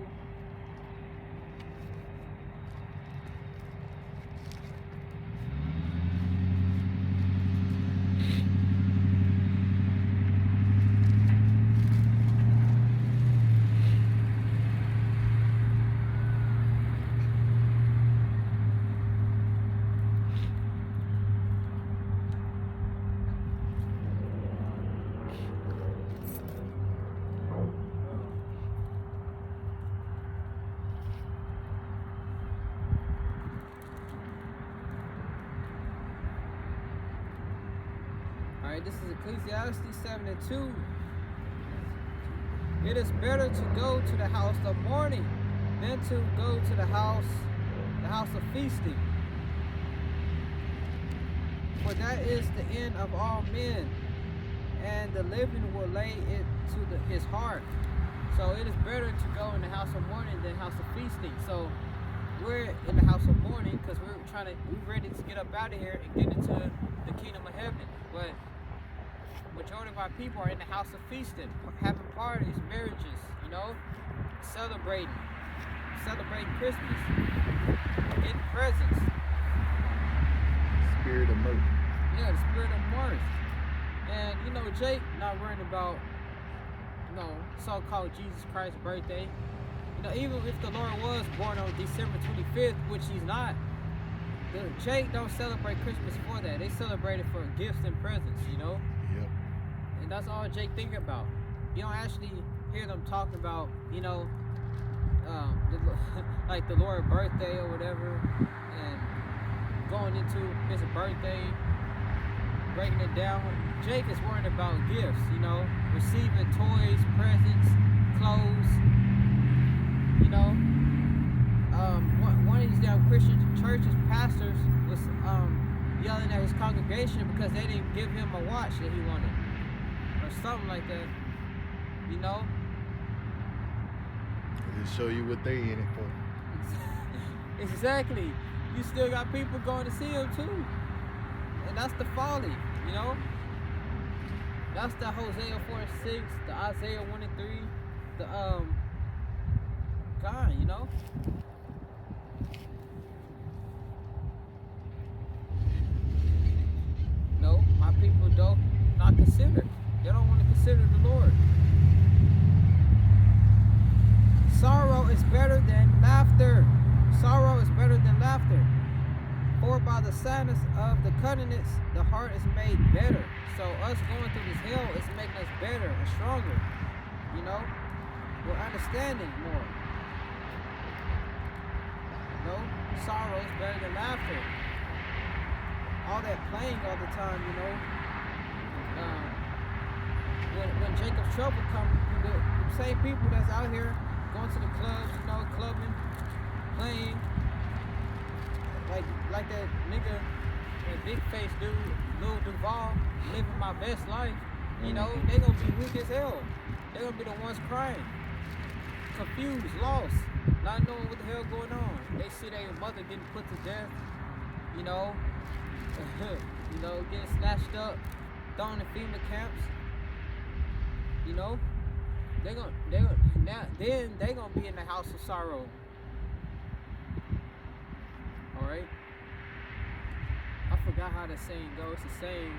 Speaker 1: Alright, this is Ecclesiastes 7 and 2. It is better to go to the house of mourning than to go to the house of feasting. For that is the end of all men, and the living will lay it to his heart. So it is better to go in the house of mourning than house of feasting. So we're in the house of mourning because we're ready to get up out of here and get into the kingdom of heaven. But majority of our people are in the house of feasting, having parties, marriages, celebrating Christmas, getting presents.
Speaker 2: Spirit of mirth.
Speaker 1: Yeah, the spirit of mirth. And Jake not worrying about so-called Jesus Christ's birthday. Even if the Lord was born on December 25th, which he's not, Jake don't celebrate Christmas for that. They celebrate it for gifts and presents,
Speaker 2: Yep.
Speaker 1: And that's all Jake think about. You don't actually hear them talking about, like the Lord's birthday or whatever, and going into his birthday, breaking it down. Jake is worried about gifts, receiving toys, presents, clothes. One of these damn Christian churches pastors was yelling at his congregation because they didn't give him a watch that he wanted, or something like that.
Speaker 2: Just show you what they in it for.
Speaker 1: Exactly. You still got people going to see him too, and that's the folly. That's the Hosea 4:6, the Isaiah 1:3, the God, No, my people don't not consider. They don't want to consider the Lord. Sorrow is better than laughter. Sorrow is better than laughter. For by the sadness of the countenance, the heart is made better. So us going through this hell is making us better and stronger. We're understanding more. Sorrow is better than laughter. All that playing all the time, when Jacob's trouble comes, the same people that's out here going to the clubs, clubbing, playing, like that nigga, that big face dude, Lil Duval, living my best life. They gonna be weak as hell. They gonna be the ones crying, confused, lost, not knowing what the hell going on. They see their mother getting put to death, getting snatched up, thrown in FEMA camps. They gonna be in the house of sorrow. All right. I forgot how the saying goes. It's the saying.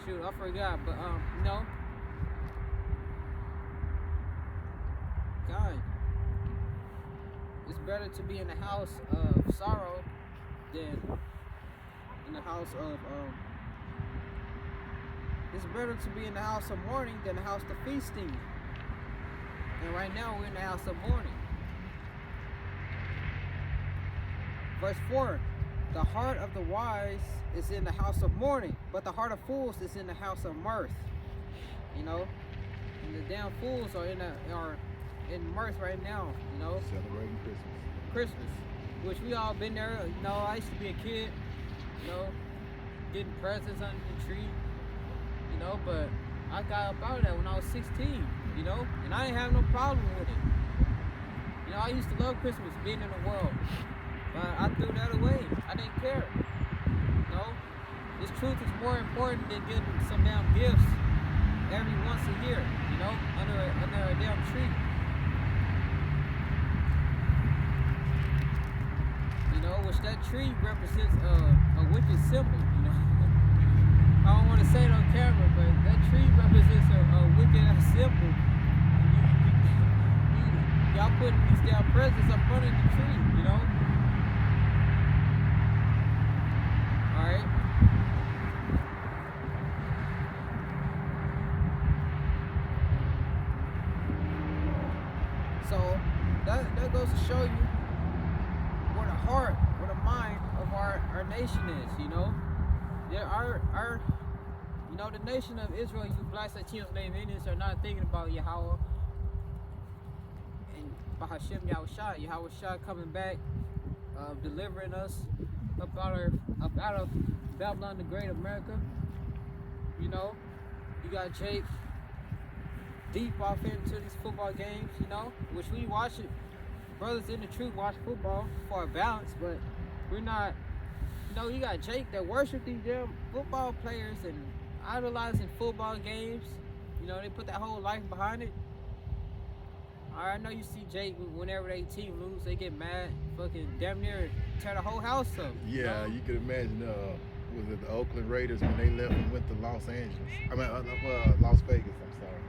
Speaker 1: Shoot, I forgot. But God, it's better to be in the house of sorrow than in the house of It's better to be in the house of mourning than the house of feasting. And right now we're in the house of mourning. Verse 4, the heart of the wise is in the house of mourning, but the heart of fools is in the house of mirth. And the damn fools are in mirth right now,
Speaker 2: Celebrating
Speaker 1: Christmas, which we all been there. I used to be a kid, getting presents under the tree, but I got up out of that when I was 16, and I didn't have no problem with it. I used to love Christmas, being in the world, but I threw that away. I didn't care. This truth is more important than getting some damn gifts every once a year, under a damn tree. Which that tree represents a wicked symbol, I don't want to say it on camera, but that tree represents a wicked symbol. Y'all putting these damn presents up under the tree, Alright. So that goes to show you where the heart, where the mind of our nation is, the nation of Israel, you blacks, Latinos, native Indians are not thinking about Yahweh and Bahashem Yahushua coming back, delivering us up out of Babylon the Great America. You got Jake deep off into these football games, you know, which we watch it. Brothers in the truth watch football for a balance, but we're not. You know, you got Jake that worship these damn football players and idolizing football games. You know, they put that whole life behind it. I know you see Jake whenever they team lose, they get mad, fucking damn near tear the whole house up.
Speaker 2: Yeah, you could imagine. Was it the Oakland Raiders when they left and went to Los Angeles? I mean, Las Vegas. I'm sorry.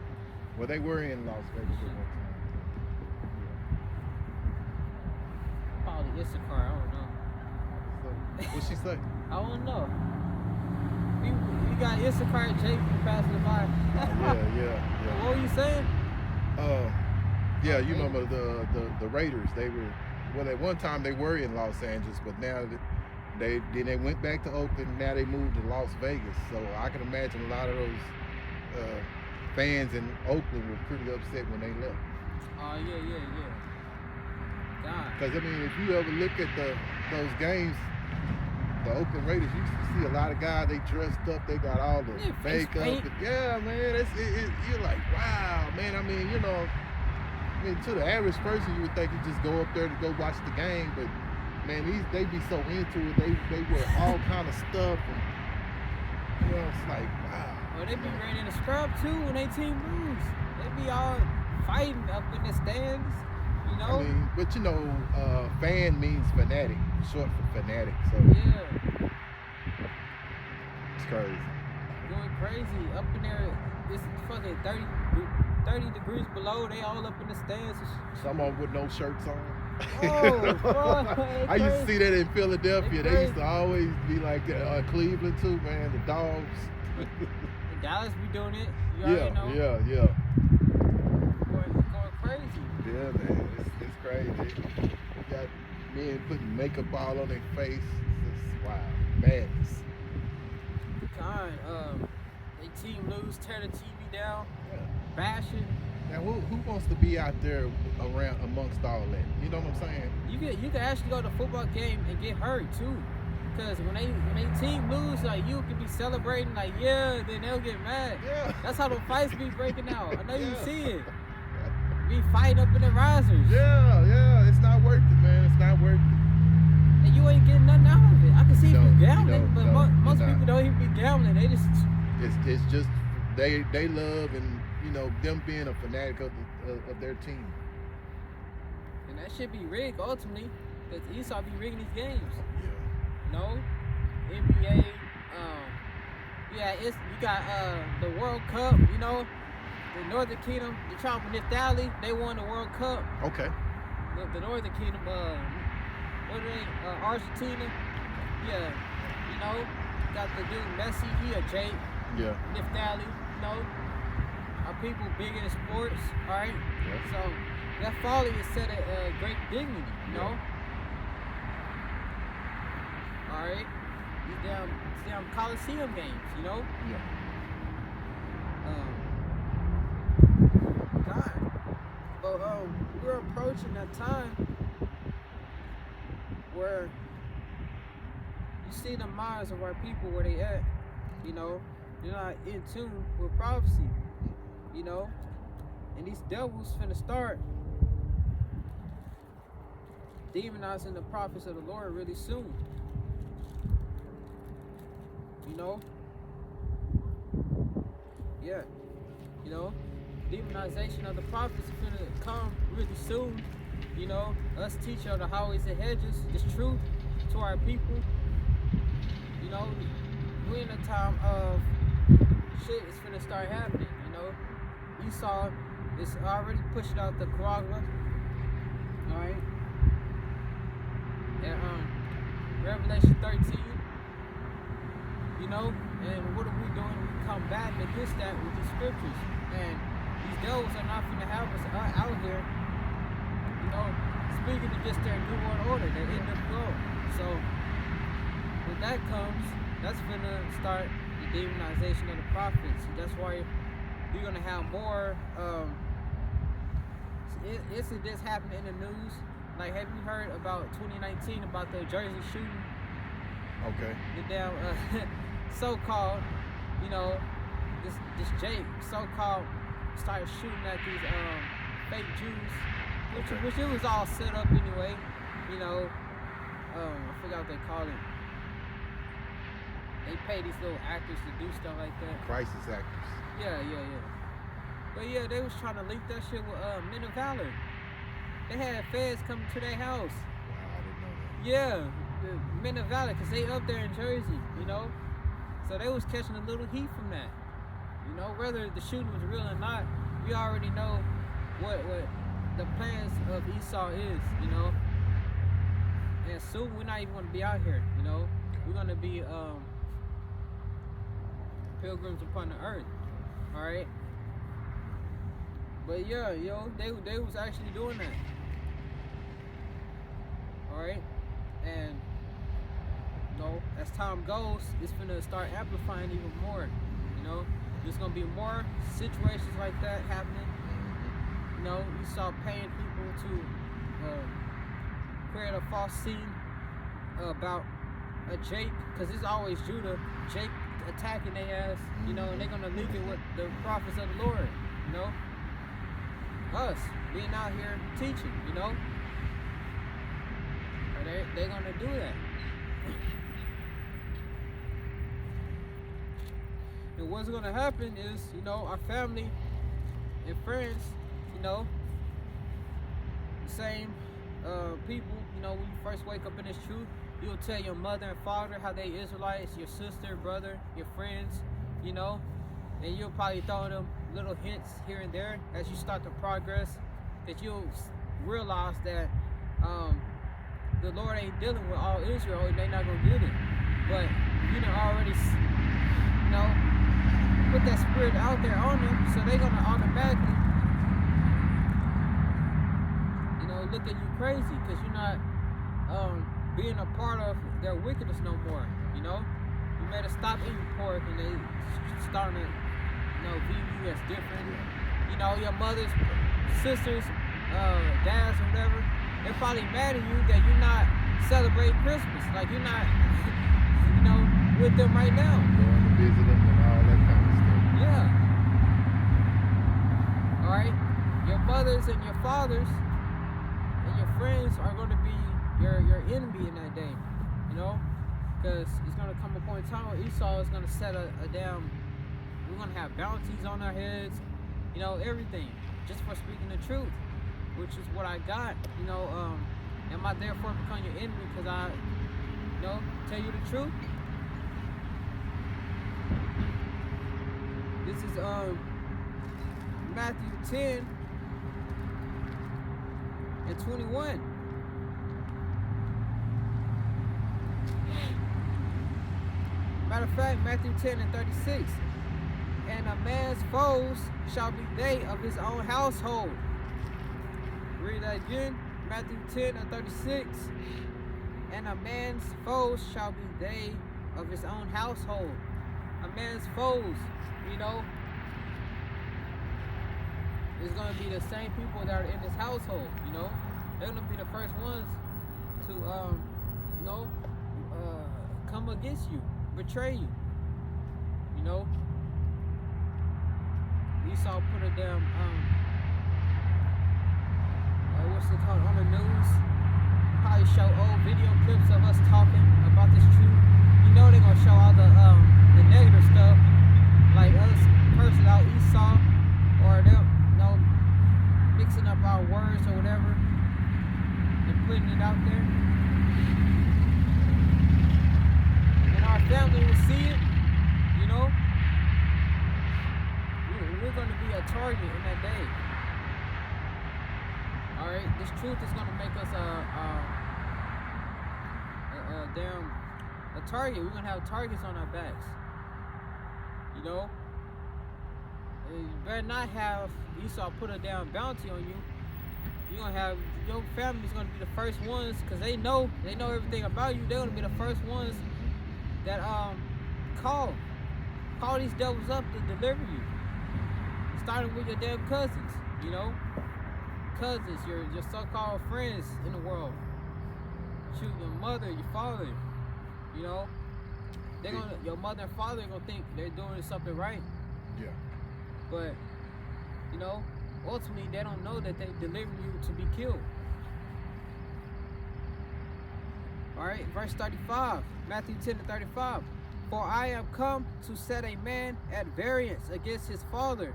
Speaker 2: Well, they were in Las Vegas at one time.
Speaker 1: Probably Issachar, I don't know.
Speaker 2: So, what'd she say?
Speaker 1: I don't know. We got Issachar and Jake passing by.
Speaker 2: Yeah.
Speaker 1: What were you saying?
Speaker 2: Yeah, you remember the Raiders? They were, well, at one time they were in Los Angeles, but now they went back to Oakland. Now they moved to Las Vegas. So I can imagine a lot of those fans in Oakland were pretty upset when they left.
Speaker 1: Oh yeah. God.
Speaker 2: Because I mean, if you ever look at those games, the Oakland Raiders, you see a lot of guys. They dressed up. They got all the makeup. Yeah, man. You're like, wow, man. I mean, you know. To the average person, you would think you just go up there to go watch the game, but man, they be so into it. They wear all kind of stuff, and you know, it's like wow.
Speaker 1: Well, they be ready in the scrub too when they team lose. They be all fighting up in the stands, you know.
Speaker 2: I mean, but you know, fan means fanatic, short for fanatic. So
Speaker 1: yeah,
Speaker 2: it's crazy.
Speaker 1: Going crazy up in there. It's fucking 30 degrees below. They all up in the stands.
Speaker 2: Some of them with no shirts on.
Speaker 1: Oh, fuck.
Speaker 2: I used to see that in Philadelphia. They used to always be like Cleveland too, man. The dogs.
Speaker 1: Dallas be doing it. You already know.
Speaker 2: Yeah.
Speaker 1: Going crazy.
Speaker 2: Yeah, man. It's crazy. You got men putting makeup all on their face. It's just, wow, madness.
Speaker 1: They team lose, tear the TV down, bashing.
Speaker 2: Now, who wants to be out there around amongst all that? You know what I'm saying?
Speaker 1: You can actually go to a football game and get hurt too, because when they team lose, like you can be celebrating, like then they'll get mad.
Speaker 2: Yeah.
Speaker 1: That's how the fights be breaking out. I know you see it. Be fighting up in the risers.
Speaker 2: Yeah. It's not worth it, man. It's not worth it.
Speaker 1: And you ain't getting nothing out of it. I can see if you gambling, but most people don't even be gambling. They just.
Speaker 2: It's just they love and you know them being a fanatic of their team.
Speaker 1: And that should be rigged ultimately, because Esau be rigging these games.
Speaker 2: Yeah.
Speaker 1: You know, NBA. You got the World Cup. You know, the Northern Kingdom, the tribe of Naphtali, they won the World Cup.
Speaker 2: Okay.
Speaker 1: The Northern Kingdom, what are they? Argentina. Yeah. You know, got the dude Messi. He a Jake.
Speaker 2: Yeah.
Speaker 1: Naphtali, you know, our people big in sports, all right?
Speaker 2: Yeah.
Speaker 1: So that folly is set at great dignity, you know? All right? These damn Coliseum games, you know?
Speaker 2: Yeah.
Speaker 1: God. But we're approaching that time where you see the minds of our people where they at, you know? They're not in tune with prophecy, you know? And these devils finna start demonizing the prophets of the Lord really soon. You know? Yeah. You know? Demonization of the prophets is finna come really soon. You know? Us teach on the highways and hedges this truth to our people. You know? We're in a time of shit is finna start happening, you know. Esau is already pushing out the Quagga. Alright. And Revelation 13. You know, and what are we doing? We combating against that with these scriptures. And these devils are not finna have us out here, you know, speaking against their new world order, their NWO. So when that comes, that's gonna start the demonization of the prophets. That's why you're gonna have more incidents happening in the news. Like, have you heard about 2019 about the Jersey shooting?
Speaker 2: Okay.
Speaker 1: The damn so-called, you know, this Jake, so-called started shooting at these fake Jews, which it was all set up anyway. You know, I forgot what they call it. They pay these little actors to do stuff like that.
Speaker 2: Crisis actors.
Speaker 1: Yeah. But yeah, they was trying to link that shit with Men of Valor. They had feds coming to their house.
Speaker 2: Wow, I didn't know that.
Speaker 1: Yeah, the Men of Valor, because they up there in Jersey, you know? So they was catching a little heat from that. You know, whether the shooting was real or not, we already know what the plans of Esau is, you know? And soon we're not even going to be out here, you know? We're going to be pilgrims upon the earth, all right? But yeah, yo, they was actually doing that, all right? And you know, as time goes, it's gonna start amplifying even more. You know, there's gonna be more situations like that happening. You know, you saw paying people to create a false scene about a Jake, because it's always Judah, Jake attacking their ass. You know, and they're gonna link it with the prophets of the Lord. You know, us being out here teaching. You know, they're gonna do that. And what's gonna happen is, you know, our family and friends, you know, the same people, you know, when you first wake up in this truth, you'll tell your mother and father how they Israelites, your sister, brother, your friends, you know, and you'll probably throw them little hints here and there as you start to progress, that you'll realize that the Lord ain't dealing with all Israel, and they're not gonna get it. But you know, already, you know, put that spirit out there on them, so they're gonna automatically, you know, look at you crazy because you're not being a part of their wickedness no more. You know, you made them stop eating pork, and they starting to, you know, view you as different. You know, your mother's sisters, dads, or whatever. They're probably mad at you that you're not celebrating Christmas. Like you're not, you know, with them right now.
Speaker 2: Going to visit them and all that kind of stuff.
Speaker 1: Yeah. All right. Your mothers and your fathers and your friends are going to be your enemy in that day. You know, because it's going to come a point in time where Esau is going to set a damn. We're going to have bounties on our heads. You know, everything just for speaking the truth. Which is what I got, you know, am I therefore become your enemy because I, you know, tell you the truth? This is Matthew 10 and 21. Matter of fact, Matthew 10 and 36. And a man's foes shall be they of his own household. Read that again, Matthew 10 and 36. And a man's foes shall be they of his own household. A man's foes, you know, is going to be the same people that are in his household, you know. They're going to be the first ones to, you know, come against you, betray you, you know. Esau put a damn, what's it called, on the news, probably show old video clips of us talking about this truth. You know they're gonna show all the negative stuff, like us cursing out Esau, or them, you know, mixing up our words or whatever and putting it out there. And our family will see it, you know. We're gonna be a target in that day. All right, this truth is gonna make us a target. We're gonna have targets on our backs. You know, and you better not have Esau put a damn bounty on you. You're gonna have your family's gonna be the first ones, cause they know everything about you. They're gonna be the first ones that call these devils up to deliver you. Starting with your damn cousins, you know. Cousins, your so-called friends in the world. Shoot, your mother, your father, you know. Your mother and father are gonna think they're doing something right.
Speaker 2: Yeah.
Speaker 1: But you know, ultimately they don't know that they deliver you to be killed. All right, verse 35, Matthew 10:35. For I am come to set a man at variance against his father,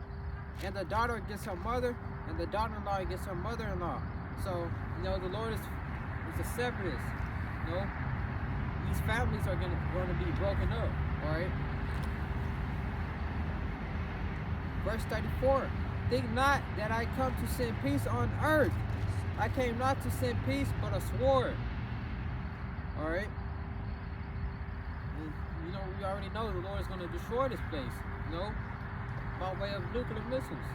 Speaker 1: and the daughter against her mother, and the daughter-in-law against her mother-in-law. So, you know, the Lord is a separatist. You know, these families are going to be broken up. All right. Verse 34. Think not that I come to send peace on earth. I came not to send peace, but a sword. All right. And, you know, we already know the Lord is going to destroy this place. You know, by way of nuclear missiles.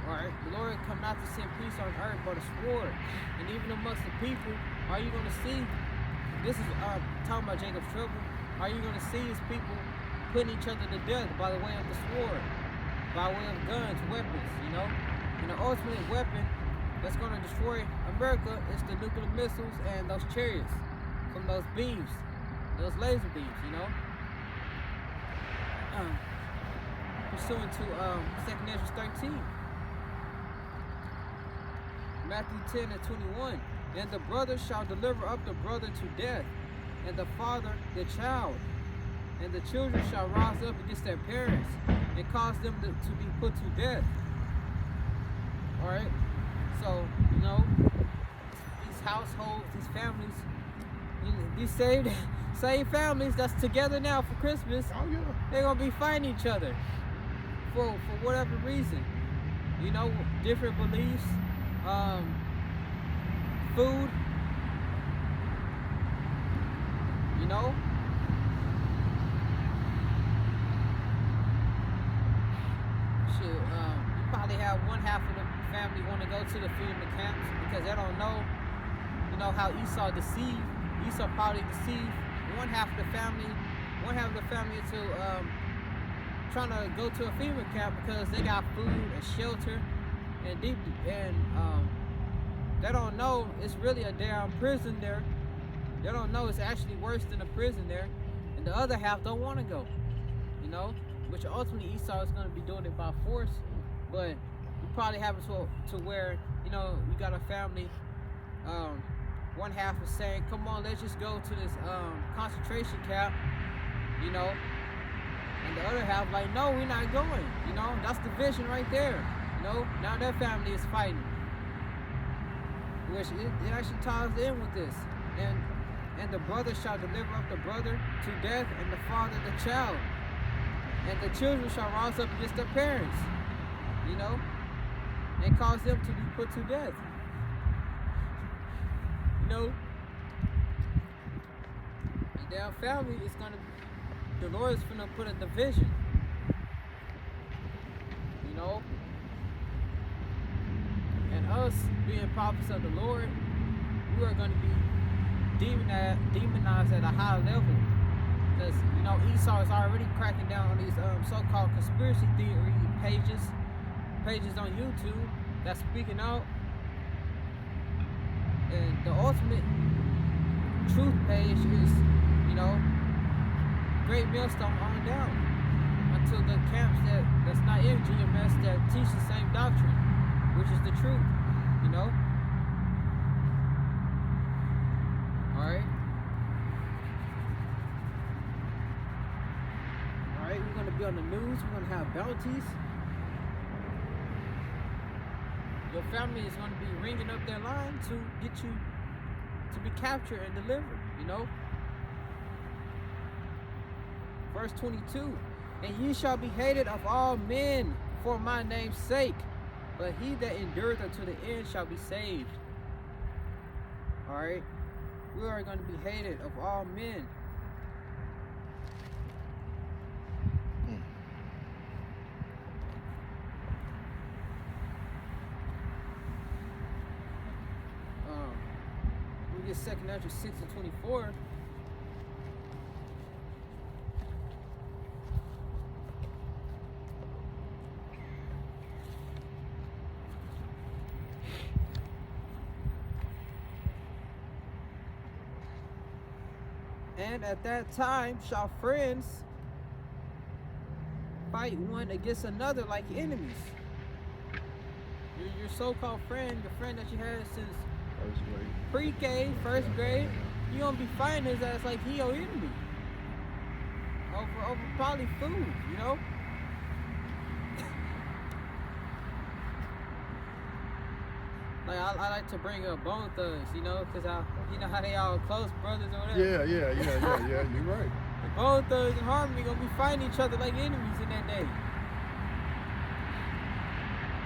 Speaker 1: Alright, the Lord come not to send peace on earth, but a sword. And even amongst the people, are you going to see, this is talking about Jacob's trouble, are you going to see his people putting each other to death by the way of the sword, by way of guns, weapons, you know? And the ultimate weapon that's going to destroy America is the nuclear missiles and those chariots from those beams, those laser beams, you know? Pursuant to 2 Ezra 13. Matthew 10:21. And the brother shall deliver up the brother to death, and the father the child. And the children shall rise up against their parents, and cause them to be put to death. Alright? So, you know, these households, these families, these same families that's together now for Christmas, they're going to be fighting each other for whatever reason. You know, different beliefs, food, you know. Shit, you probably have one half of the family want to go to the FEMA camps because they don't know, you know, how Esau deceived. Esau probably deceived one half of the family into trying to go to a FEMA camp because they got food and shelter and they don't know it's really a damn prison there. They don't know it's actually worse than a prison there. And the other half don't want to go, you know, which ultimately Esau is going to be doing it by force. But you probably have it to where, you know, you got a family, one half is saying, come on, let's just go to this concentration camp, you know, and the other half like, no, we're not going, you know. That's the vision right there, you know. Now their family is fighting, which it actually ties in with this. And the brother shall deliver up the brother to death, and the father the child, and the children shall rise up against their parents, you know, and cause them to be put to death. You know, the damn family is the Lord is gonna put a division, you know. And us being prophets of the Lord, we are going to be demonized at a high level, because, you know, Esau is already cracking down on these so-called conspiracy theory pages on YouTube that's speaking out, and the ultimate truth page is, you know, great millstone on down until the camps that's not in GMS that teach the same doctrine, which is the truth, you know. Alright, we're going to be on the news, we're going to have bounties. Your family is going to be ringing up their line to get you to be captured and delivered, you know. Verse 22, and ye shall be hated of all men for my name's sake, but he that endureth unto the end shall be saved. Alright, we are going to be hated of all men. We get 2 Ezra 6:24. And at that time shall friends fight one against another like enemies. Your so-called friend, your friend that you had since
Speaker 2: First grade.
Speaker 1: pre-K, first grade, you gonna be fighting his ass like he your enemy. Over probably food, you know? Like I like to bring up Bone Thugs, you know, cause you know how they all close brothers or whatever.
Speaker 2: Yeah. You're right.
Speaker 1: The Bone Thugs and Harmony gonna be fighting each other like enemies in that day.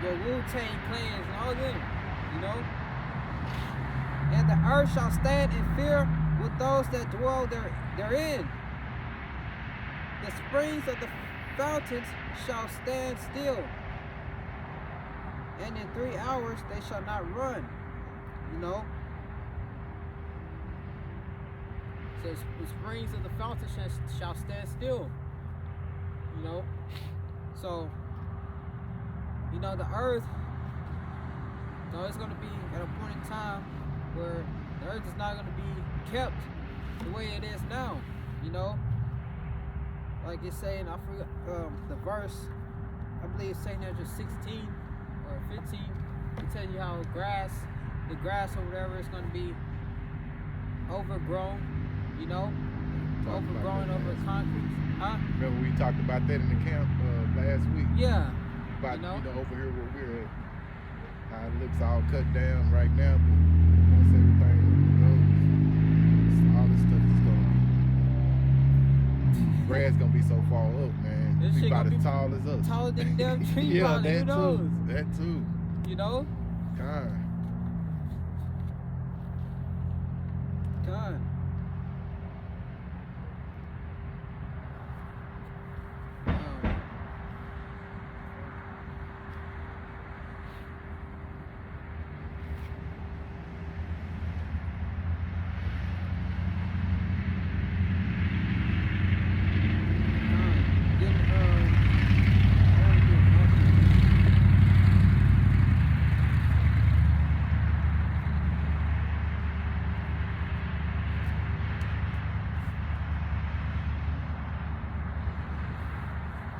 Speaker 1: Your Wu-Tang clans and all them, you know. And the earth shall stand in fear with those that dwell therein. The springs of the fountains shall stand still, and in 3 hours they shall not run, you know. So the springs of the fountains shall stand still, you know. So, you know, the earth, so it's going to be at a point in time where the earth is not going to be kept the way it is now, you know. Like it's saying, I forgot the verse, I believe it's saying there just 16 or 15. It tells you how the grass or whatever is going to be overgrown, you know, overgrown over concrete. Huh?
Speaker 2: Remember we talked about that in the camp last week?
Speaker 1: Yeah.
Speaker 2: About,
Speaker 1: you know,
Speaker 2: over here where we're at, how it looks all cut down right now, but once everything goes, all this stuff is going to be, grass going to be so far up, man.
Speaker 1: This
Speaker 2: Be
Speaker 1: shit
Speaker 2: about
Speaker 1: gonna
Speaker 2: as
Speaker 1: be
Speaker 2: tall as us.
Speaker 1: taller than the damn tree.
Speaker 2: Yeah,
Speaker 1: probably, who knows?
Speaker 2: That too.
Speaker 1: You know?
Speaker 2: God.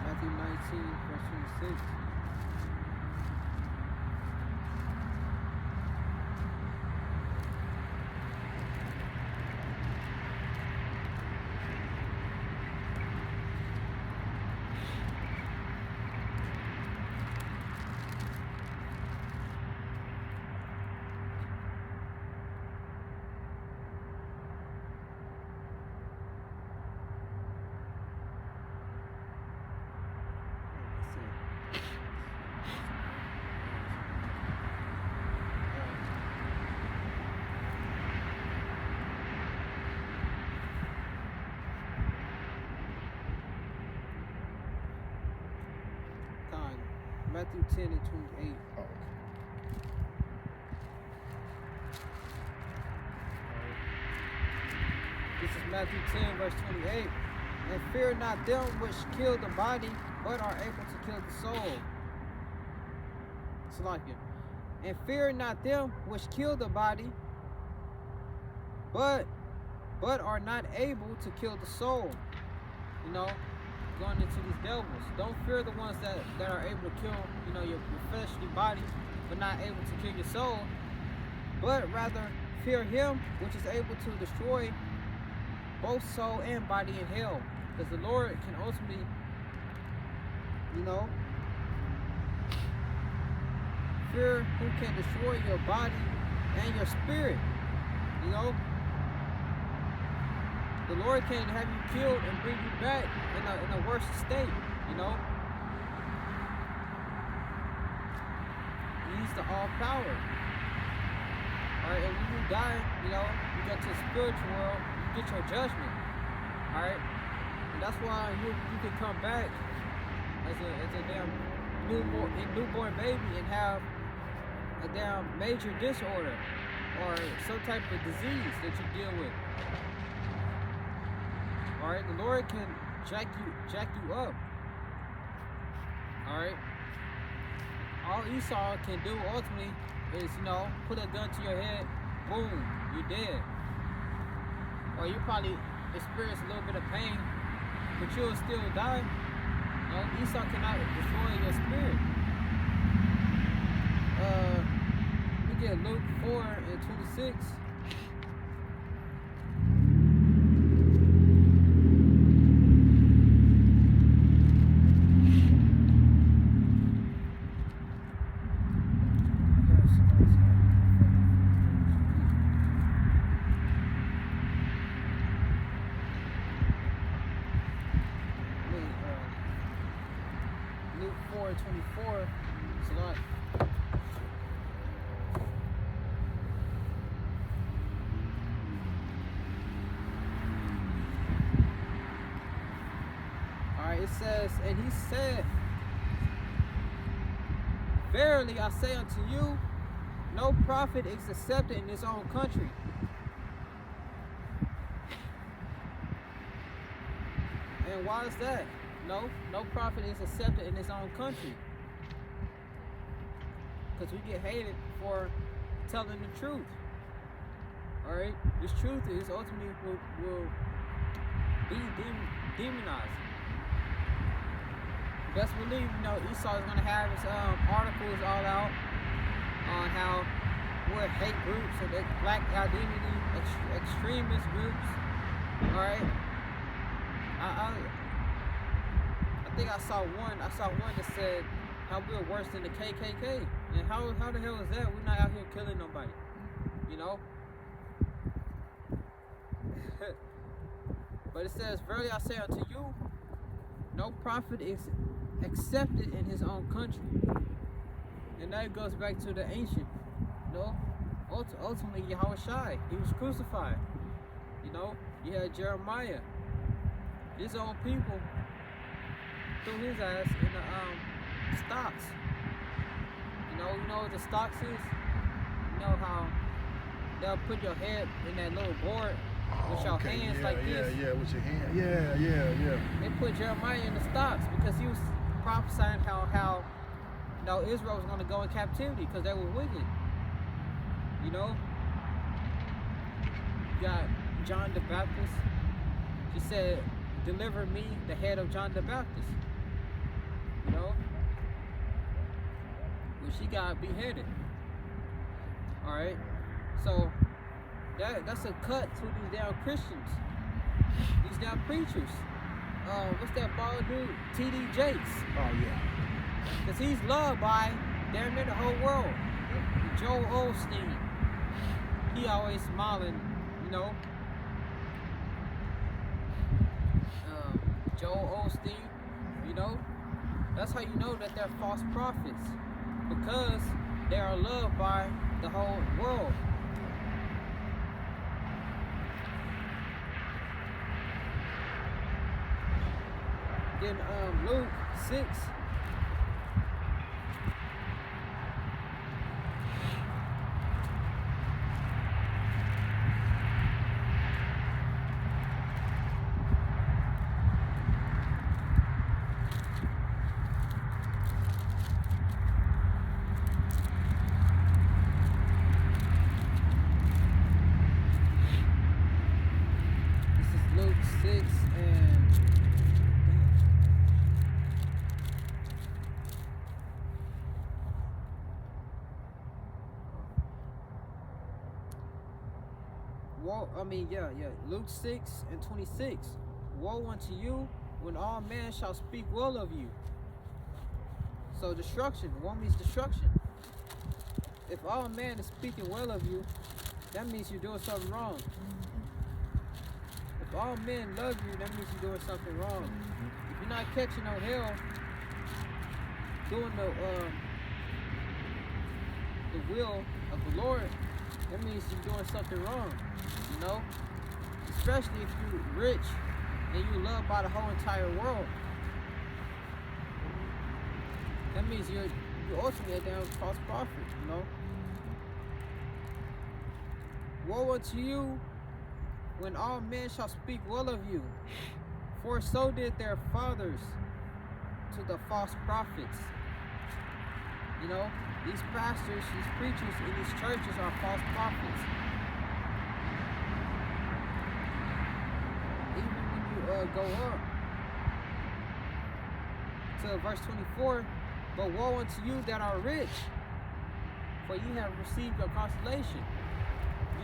Speaker 1: Matthew 19, verse 26. Matthew 10 and 28.
Speaker 2: Oh.
Speaker 1: This is Matthew 10, verse 28. And fear not them which kill the body, but are able to kill the soul. Salakia. And fear not them which kill the body, but are not able to kill the soul. You know, going into these devils. Don't fear the ones that are able to kill, you know, your fleshly body, but not able to kill your soul. But rather fear him which is able to destroy both soul and body in hell. Because the Lord can ultimately, you know, fear who can destroy your body and your spirit. You know, the Lord can have you killed and bring you back in a worse state. You know, He's the all power. Alright, and when you die, you know, you go to the spiritual world, you get your judgment. Alright? And that's why you can come back as a damn newborn baby and have a damn major disorder or some type of disease that you deal with. Alright, the Lord can jack you up. Alright? All Esau can do ultimately is, you know, put a gun to your head, boom, you're dead. Or you probably experience a little bit of pain, but you'll still die. You know, Esau cannot destroy your spirit. we get Luke 4:26. Luke 4:24. It's a lot. Alright, it says, and he said, verily I say unto you, no prophet is accepted in his own country. And why is that? No prophet is accepted in his own country. Because we get hated for telling the truth. Alright? This truth is ultimately will be demonized. Best believe, Esau is going to have his articles all out on how we're hate groups and black identity, extremist groups. Alright? I think I saw one that said how we're worse than the KKK. And how the hell is that? We're not out here killing nobody. But it says, verily I say unto you, no prophet is accepted in his own country. And that goes back to the ancient. Ultimately Yahweh Shai, he was crucified. You had Jeremiah. His own people threw his ass in the stocks. You know what the stocks is? You know how they'll put your head in that little board with your hands like this?
Speaker 2: Yeah, with your hand. Yeah.
Speaker 1: They put Jeremiah in the stocks because he was prophesying how Israel was going to go in captivity because they were wicked. You got John the Baptist. She said, deliver me the head of John the Baptist. Well, she got beheaded. Alright? So that's a cut to these damn Christians. These damn preachers. What's that bald dude? T.D. Jakes.
Speaker 2: Oh yeah.
Speaker 1: Because he's loved by damn near the whole world. Joel Osteen. He always smiling, Joel Osteen, that's how you know that they're false prophets, because they are loved by the whole world. Then Luke 6. Luke 6:26. Woe unto you when all men shall speak well of you. So destruction. Woe means destruction. If all men is speaking well of you, that means you're doing something wrong. If all men love you, that means you're doing something wrong. If you're not catching no hell, doing the will of the Lord, that means you're doing something wrong. Especially if you're rich and you loved by the whole entire world. That means you're ultimately a damn false prophet, Woe unto you when all men shall speak well of you, for so did their fathers to the false prophets. These pastors, these preachers in these churches are false prophets. Even when you go up to verse 24, but woe unto you that are rich, for you have received your consolation.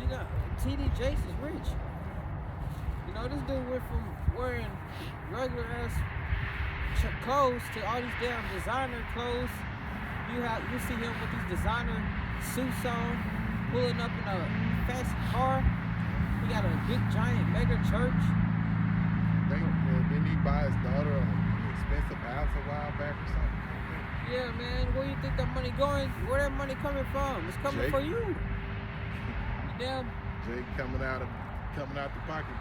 Speaker 1: You know, TD Jakes is rich. You know, this dude went from wearing regular ass clothes to all these damn designer clothes. You see him with these designer suits on, pulling up in a fancy car. He got a big giant mega church.
Speaker 2: Didn't he buy his daughter an expensive house a while back or something?
Speaker 1: Yeah, man. Where you think that money going? Where that money coming from? It's coming
Speaker 2: Jake.
Speaker 1: for you. The damn
Speaker 2: Jake coming out the pocket.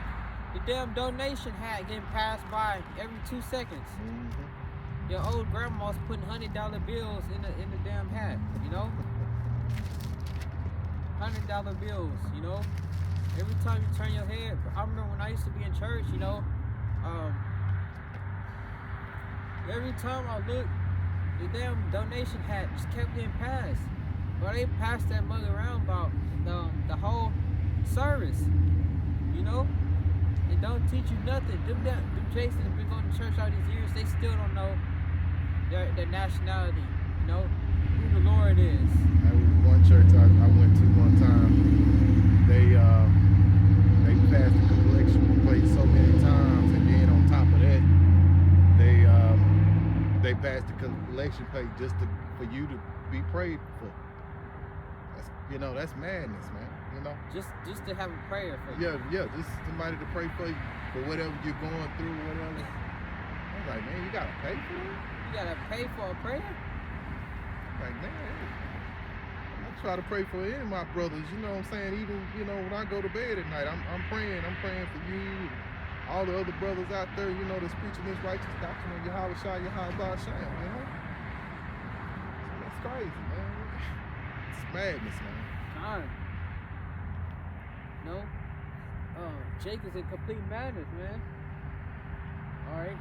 Speaker 1: The damn donation hat getting passed by every 2 seconds.
Speaker 2: Mm-hmm.
Speaker 1: Your old grandma's putting $100 bills in the damn hat, you know? $100 bills, you know? Every time you turn your head, I remember when I used to be in church, you know, every time I looked, the damn donation hat just kept getting passed. But they passed that mug around about the whole service, you know? It don't teach you nothing. Them Jasons have been going to church all these years. They still don't know their nationality, you know, who the Lord is.
Speaker 2: That was one church I went to one time. They passed the collection plate so many times, and then on top of that, they passed the collection plate just for you to be prayed for. That's madness, man. You know,
Speaker 1: just to have a prayer for you.
Speaker 2: Yeah, just somebody to pray for you for whatever you're going through, whatever. I was like, man, you gotta pay for it.
Speaker 1: You gotta pay for a prayer.
Speaker 2: Like, man, I try to pray for any of my brothers. You know what I'm saying? Even when I go to bed at night, I'm praying. I'm praying for you, and all the other brothers out there. You know, that's preaching this righteous doctrine of Yahweh Shai, Yahweh Shai. You know, that's crazy, man. It's madness, man.
Speaker 1: God. No. Jake is in complete madness, man. Alright.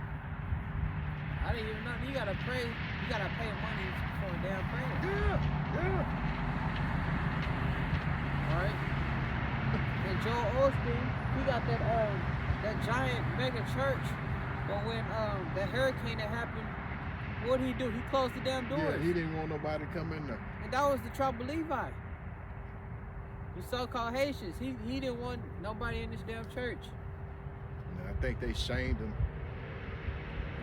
Speaker 1: I didn't even know. You gotta pray. You gotta pay money for a damn prayer.
Speaker 2: Yeah.
Speaker 1: Alright. And Joel Osteen, he got that giant mega church. But when the hurricane that happened, what did he do? He closed the damn doors.
Speaker 2: Yeah, he didn't want nobody to come in there.
Speaker 1: And that was the trouble, Levi. The so-called Haitians. He didn't want nobody in this damn church.
Speaker 2: And I think they shamed him.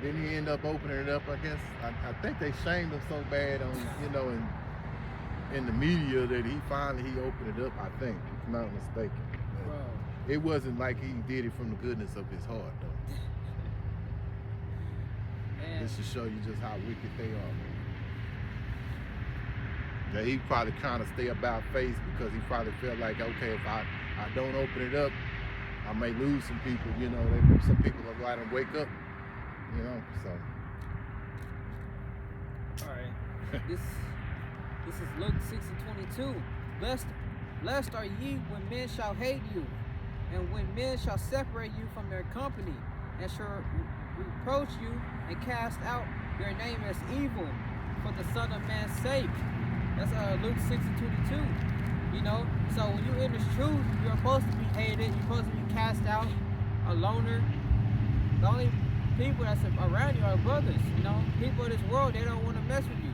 Speaker 2: Didn't he end up opening it up? I guess I think they shamed him so bad on in the media that he opened it up. I think, if I'm not mistaken.
Speaker 1: Bro.
Speaker 2: It wasn't like he did it from the goodness of his heart, though. This should show you just how wicked they are. That he probably kind of stay about face because he probably felt like, okay, if I don't open it up, I may lose some people. You know, some people will let him wake up. You know, so.
Speaker 1: All right. This is Luke 6:22. Blessed are ye when men shall hate you, and when men shall separate you from their company, and shall reproach you and cast out your name as evil for the Son of Man's sake. That's Luke 6:22. You know, so when you in this truth, you're supposed to be hated. You're supposed to be cast out, a loner. The only people that's around you are brothers. You know, people of this world, they don't want to mess with you.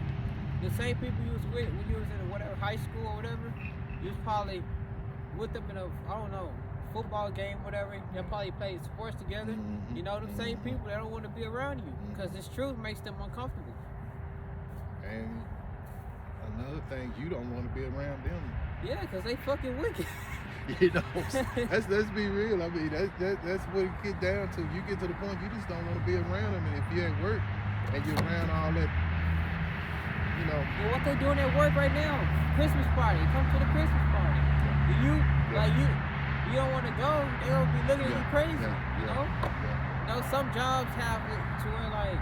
Speaker 1: The same people you was with when you was in whatever high school or whatever, you was probably with them in a football game, whatever. They probably played sports together.
Speaker 2: Mm-hmm.
Speaker 1: You know, them same people, they don't want to be around you because this truth makes them uncomfortable.
Speaker 2: And another thing, you don't want to be around them.
Speaker 1: Yeah, because they fucking wicked.
Speaker 2: You know, let's be real. I mean, that's what it gets down to. You get to the point you just don't want to be around them, and if you're at work and you're around all that, you know.
Speaker 1: Well, what they doing at work right now? Christmas party. Come to the Christmas party. You don't want to go. They gonna be looking at you crazy. You know. You know, some jobs have it to where like,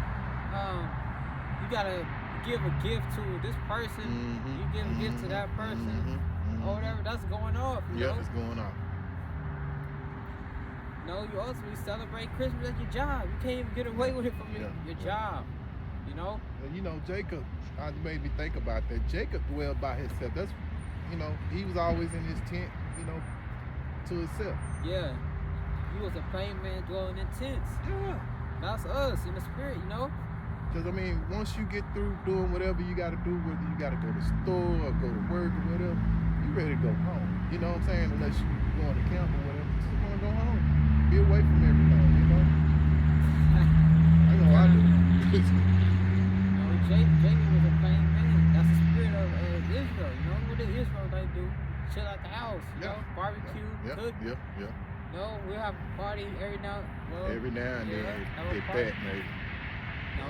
Speaker 1: you gotta give a gift to this person. You give a gift to that person. Or whatever, that's going off, you know?
Speaker 2: It's going off.
Speaker 1: No, you also celebrate Christmas at your job. You can't even get away with it from your job, you know?
Speaker 2: And you know, Jacob, I made me think about that. Jacob dwelled by himself. That's, you know, he was always in his tent, you know, to himself.
Speaker 1: Yeah. He was a plain man dwelling in tents.
Speaker 2: Yeah.
Speaker 1: That's us in the spirit, you know?
Speaker 2: Because, I mean, once you get through doing whatever you got to do, whether you got to go to the store or go to work or whatever, you ready to go home. You know what I'm saying? Unless you going to camp or whatever, you just want to go home. Be away from everything, you know? I know I do.
Speaker 1: Jacob was a plain man. That's the spirit of Israel. You know what the Israel they do? Chill at the house, you know, barbecue, cook.
Speaker 2: Yeah.
Speaker 1: No, we'll have a party every now. Well,
Speaker 2: every now and then, get that, maybe.
Speaker 1: No.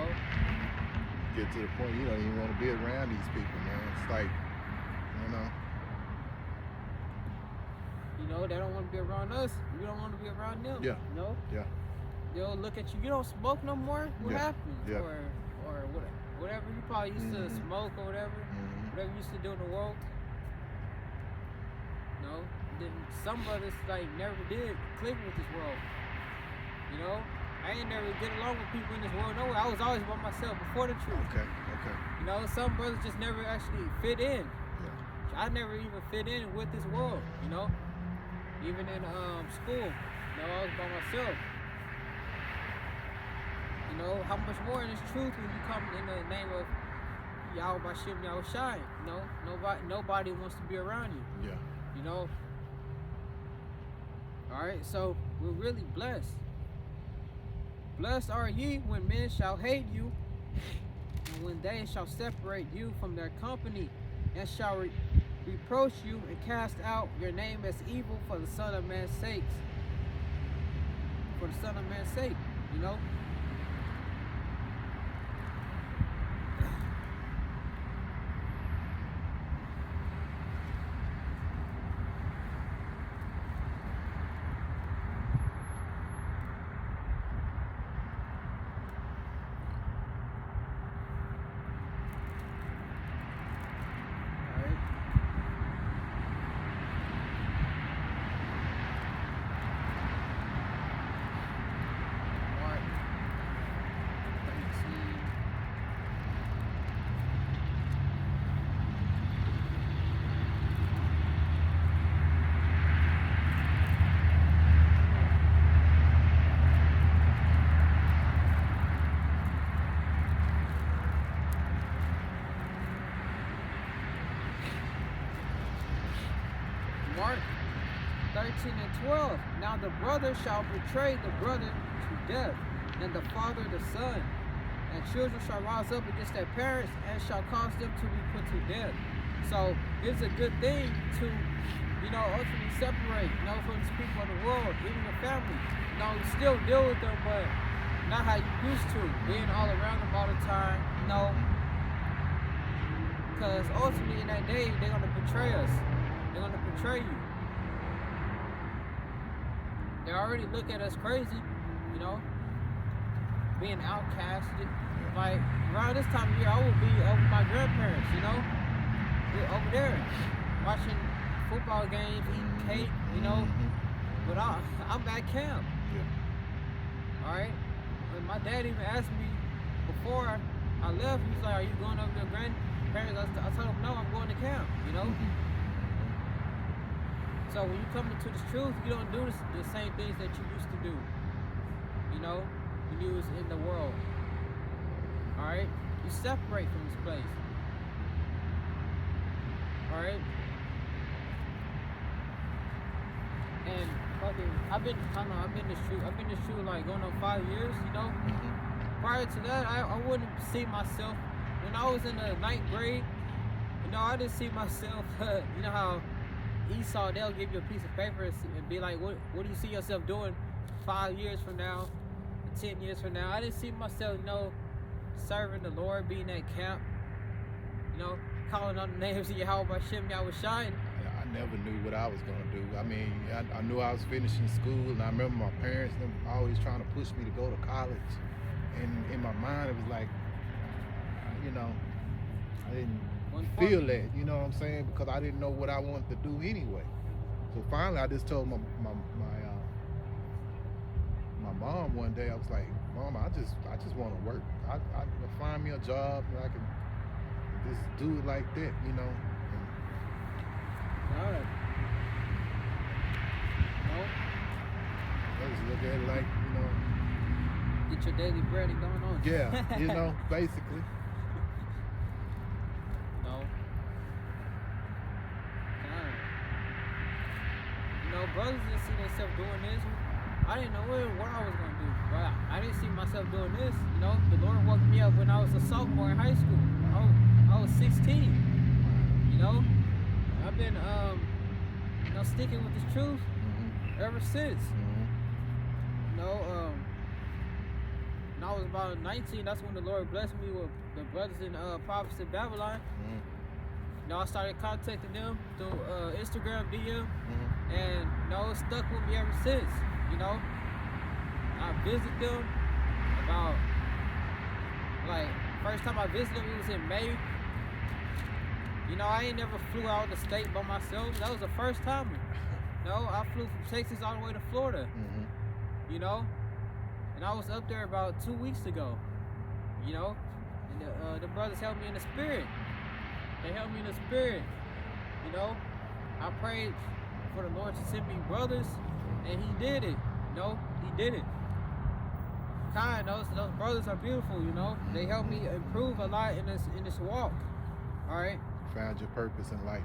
Speaker 2: Get to the point you don't even want to be around these people, man. It's like, you know.
Speaker 1: You know, they don't want to be around us. We don't want to be around them.
Speaker 2: Yeah.
Speaker 1: You know?
Speaker 2: Yeah.
Speaker 1: They'll look at you. You don't smoke no more? What happened?
Speaker 2: Yeah.
Speaker 1: Or whatever you probably used to smoke or whatever. Whatever you used to do in the world. No. Then some brothers like never did click with this world. You know? I ain't never get along with people in this world. No way. I was always by myself before the truth.
Speaker 2: Okay.
Speaker 1: You know, some brothers just never actually fit in.
Speaker 2: Yeah.
Speaker 1: I never even fit in with this world, you know? Even in school, you know, I was by myself. You know, how much more in this truth when you come in the name of Yahweh Bashim Yahushai, you know? Nobody wants to be around you.
Speaker 2: Yeah.
Speaker 1: You know? Alright, so we're really blessed. Blessed are ye when men shall hate you, and when they shall separate you from their company, and shall reproach you and cast out your name as evil for the Son of Man's sakes. For the Son of Man's sake, you know? Mark 13 and 12. Now the brother shall betray the brother to death, and the father the son. And children shall rise up against their parents, and shall cause them to be put to death. So it's a good thing to, you know, ultimately separate, you know, from these people in the world, even your family. You know, you still deal with them, but not how you used to, being all around them all the time, you know. Because ultimately in that day, they're going to betray us. They're going to betray you. They already look at us crazy, you know, being outcasted. Like, around this time of year, I would be over my grandparents, you know, over there, watching football games, eating cake, you know, but I'm at camp. All right? And my dad even asked me before I left, he was like, are you going over to your grandparents? I told him, no, I'm going to camp, you know? So when you come into this truth, you don't do the same things that you used to do, you know, when you was in the world. All right? You separate from this place. All right? And fucking, I've been this truth like going on 5 years, you know? Prior to that, I wouldn't see myself, when I was in the 9th grade, you know, I didn't see myself, you know how Esau, they'll give you a piece of paper and be like, what do you see yourself doing 5 years from now, 10 years from now? I didn't see myself, you know, serving the Lord, being at camp, you know, calling on the names of Yahweh Bashim Yahushai.
Speaker 2: I never knew what I was going to do. I mean, I knew I was finishing school, and I remember my parents them always trying to push me to go to college. And in my mind, it was like, you know, I didn't feel that, you know what I'm saying? Because I didn't know what I wanted to do anyway. So finally, I just told my mom one day, I was like, Mom, I just want to work. I find me a job and I can just do it like that, you know.
Speaker 1: All right. No.
Speaker 2: I just look at it like, you know,
Speaker 1: Get your daily bread and going on.
Speaker 2: Yeah, you know, basically.
Speaker 1: No. You know, brothers didn't see themselves doing this. I didn't know what I was gonna do, but I didn't see myself doing this. You know, the Lord woke me up when I was a sophomore in high school. I was 16. You know, I've been you know, sticking with this truth ever since. You know, when I was about 19, that's when the Lord blessed me with the brothers in Prophets in Babylon. You know, I started contacting them through Instagram DM, and you know, it stuck with me ever since. You know, I visited them about, like, first time I visited them, it was in May. You know, I ain't never flew out of the state by myself. That was the first time. You know, I flew from Texas all the way to Florida. You know, and I was up there about 2 weeks ago. You know, and the brothers helped me in the spirit. They helped me in the spirit. You know, I prayed for the Lord to send me brothers, and He did it. You know, He did it. Those brothers are beautiful. You know, they helped me improve a lot in this walk. All right.
Speaker 2: Found your purpose in life.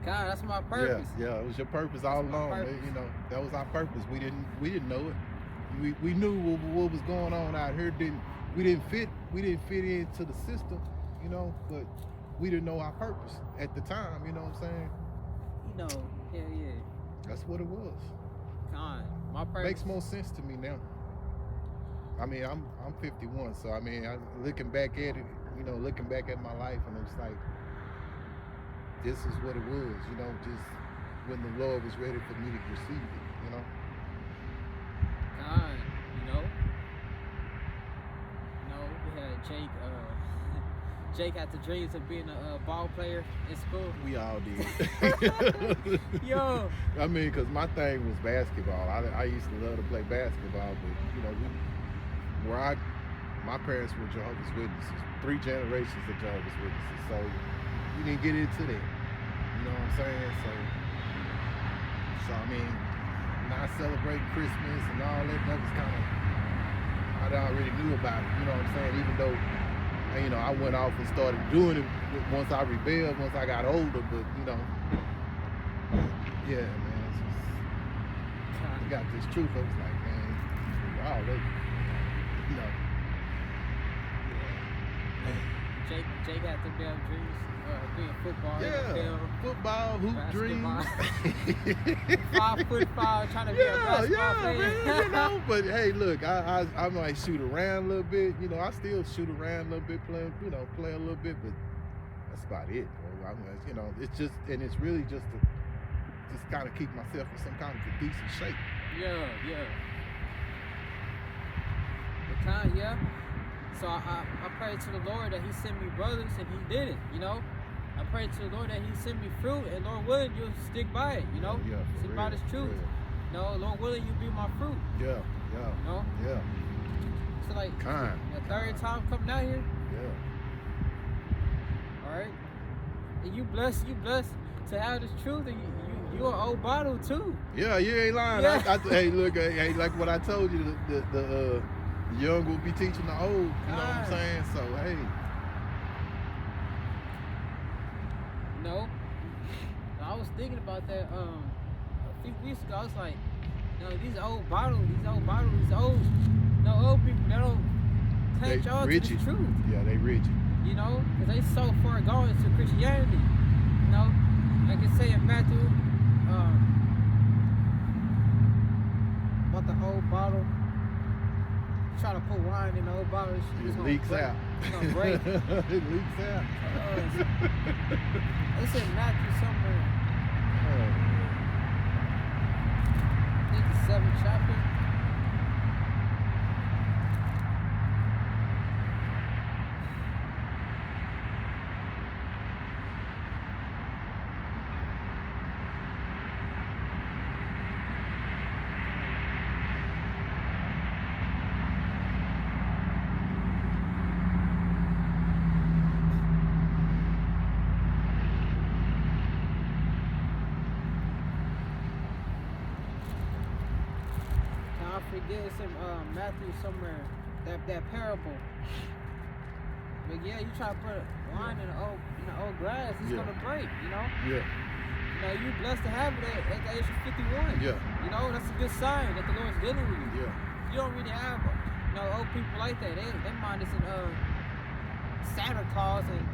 Speaker 1: God, that's my purpose.
Speaker 2: Yeah, it was your purpose all along. You know, that was our purpose. We didn't know it. We knew what was going on out here. We didn't fit into the system, you know, but we didn't know our purpose at the time, you know what I'm saying?
Speaker 1: You know, yeah.
Speaker 2: That's what it was.
Speaker 1: God, my purpose
Speaker 2: makes more sense to me now. I mean, I'm 51, so I mean, looking back at it, you know, looking back at my life, and it's like, this is what it was, you know, just when the Lord was ready for me to receive it, you know.
Speaker 1: God, you know, we had Jake. Jake had the dreams of being a ball player in school.
Speaker 2: We all did.
Speaker 1: Yo.
Speaker 2: I mean, because my thing was basketball. I used to love to play basketball, but you know, my parents were Jehovah's Witnesses, 3 generations of Jehovah's Witnesses. So we didn't get into that. You know what I'm saying? So I mean, not celebrating Christmas and all that was kind of, I already knew about it. You know what I'm saying? Even though, you know, I went off and started doing it once I rebelled, once I got older, but you know, yeah, man, it's just, you got this truth. I was like, man, wow, you know.
Speaker 1: Jake had the damn dreams, being football.
Speaker 2: Yeah, football, hoop dreams.
Speaker 1: 5'5", trying to be a basketball player.
Speaker 2: Man, you know. But hey, look, I might shoot around a little bit. You know, I still shoot around a little bit, play a little bit, but that's about it, bro. I mean, you know, it's just, and it's really just to kind of keep myself in some kind of a decent shape.
Speaker 1: Yeah. So I prayed to the Lord that He sent me brothers, and He did it, you know. I prayed to the Lord that He sent me fruit, and Lord willing, you'll stick by it, you know. Stick by this truth. You know, Lord willing, you'll be my fruit.
Speaker 2: Yeah.
Speaker 1: You know?
Speaker 2: Yeah.
Speaker 1: So like, your third time coming out here?
Speaker 2: Yeah.
Speaker 1: All right. And you blessed to have this truth, and you an old bottle too.
Speaker 2: Yeah, you ain't lying.
Speaker 1: Yeah.
Speaker 2: Hey, look, hey, like what I told you, the young will be teaching the old, you know what I'm saying? So, hey.
Speaker 1: No. I was thinking about that a few weeks ago. I was like, you know, these old people, they don't catch on to the truth.
Speaker 2: Yeah, they rigid.
Speaker 1: You know, because they so far gone into Christianity. You know, like it say in Matthew, about the old bottle. Try to put wine in the old bottle.
Speaker 2: It leaks out.
Speaker 1: It's gonna break.
Speaker 2: It leaks out.
Speaker 1: It's in Matthew somewhere. I think the 7th chapter. I forget, it's in Matthew somewhere, that parable. But yeah, you try to put wine in the old grass, it's gonna break, you know?
Speaker 2: Yeah.
Speaker 1: You know, you blessed to have it at the age of 51.
Speaker 2: Yeah.
Speaker 1: You know, that's a good sign that the Lord's dealing with you.
Speaker 2: Yeah.
Speaker 1: You don't really have, old people like that. Their mind is in Santa Claus and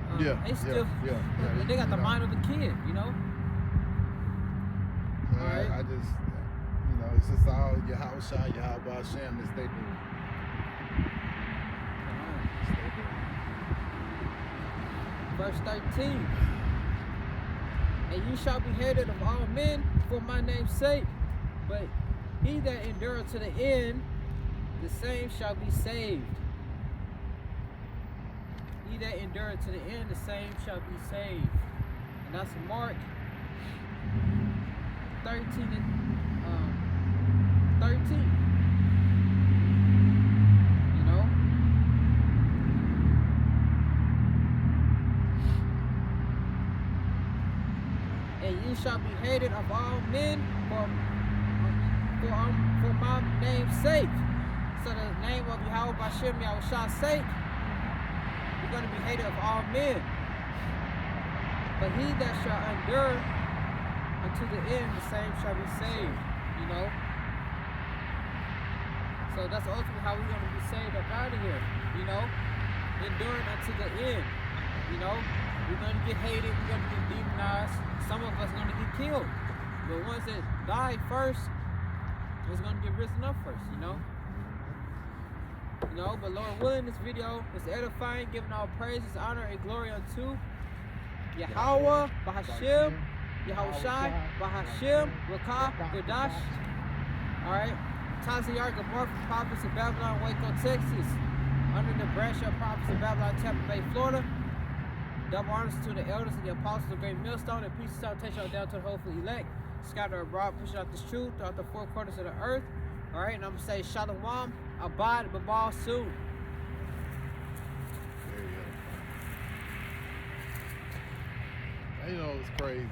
Speaker 1: they still, they got the mind of a kid, you know?
Speaker 2: Alright. I just, it's just all Yahushua, Yahweh Hashem that they do.
Speaker 1: Verse 13. And you shall be hated of all men for my name's sake, but he that endureth to the end, the same shall be saved. He that endureth to the end, the same shall be saved. And that's Mark 13 and 13. You know? And you shall be hated of all men for my name's sake. So the name of Yahweh Bashem Yahushua's sake, you're going to be hated of all men. But he that shall endure unto the end, the same shall be saved. You know? So that's ultimately how we're going to be saved up out of here. You know? Enduring unto the end. You know? We're going to get hated. We're going to get demonized. Some of us are going to get killed. The ones that died first is going to get risen up first, you know? You know, but Lord willing, this video is edifying, giving all praises, honor, and glory unto Yahweh, Bahashim, Yahushai, Bahashim, Rakah, Gadash. Alright? Taziyar Gabor from Prophets in Babylon, Waco, Texas. Under the branch of Prophets in Babylon, Tampa Bay, Florida. Double honors to the elders and the apostles of Great Millstone, and peace and salutation down to the hopeful elect. Scatter abroad, pushing out this truth throughout the four corners of the earth. Alright, and I'm going to say Shalom, Abad, Babal, soon.
Speaker 2: There you go. It's crazy.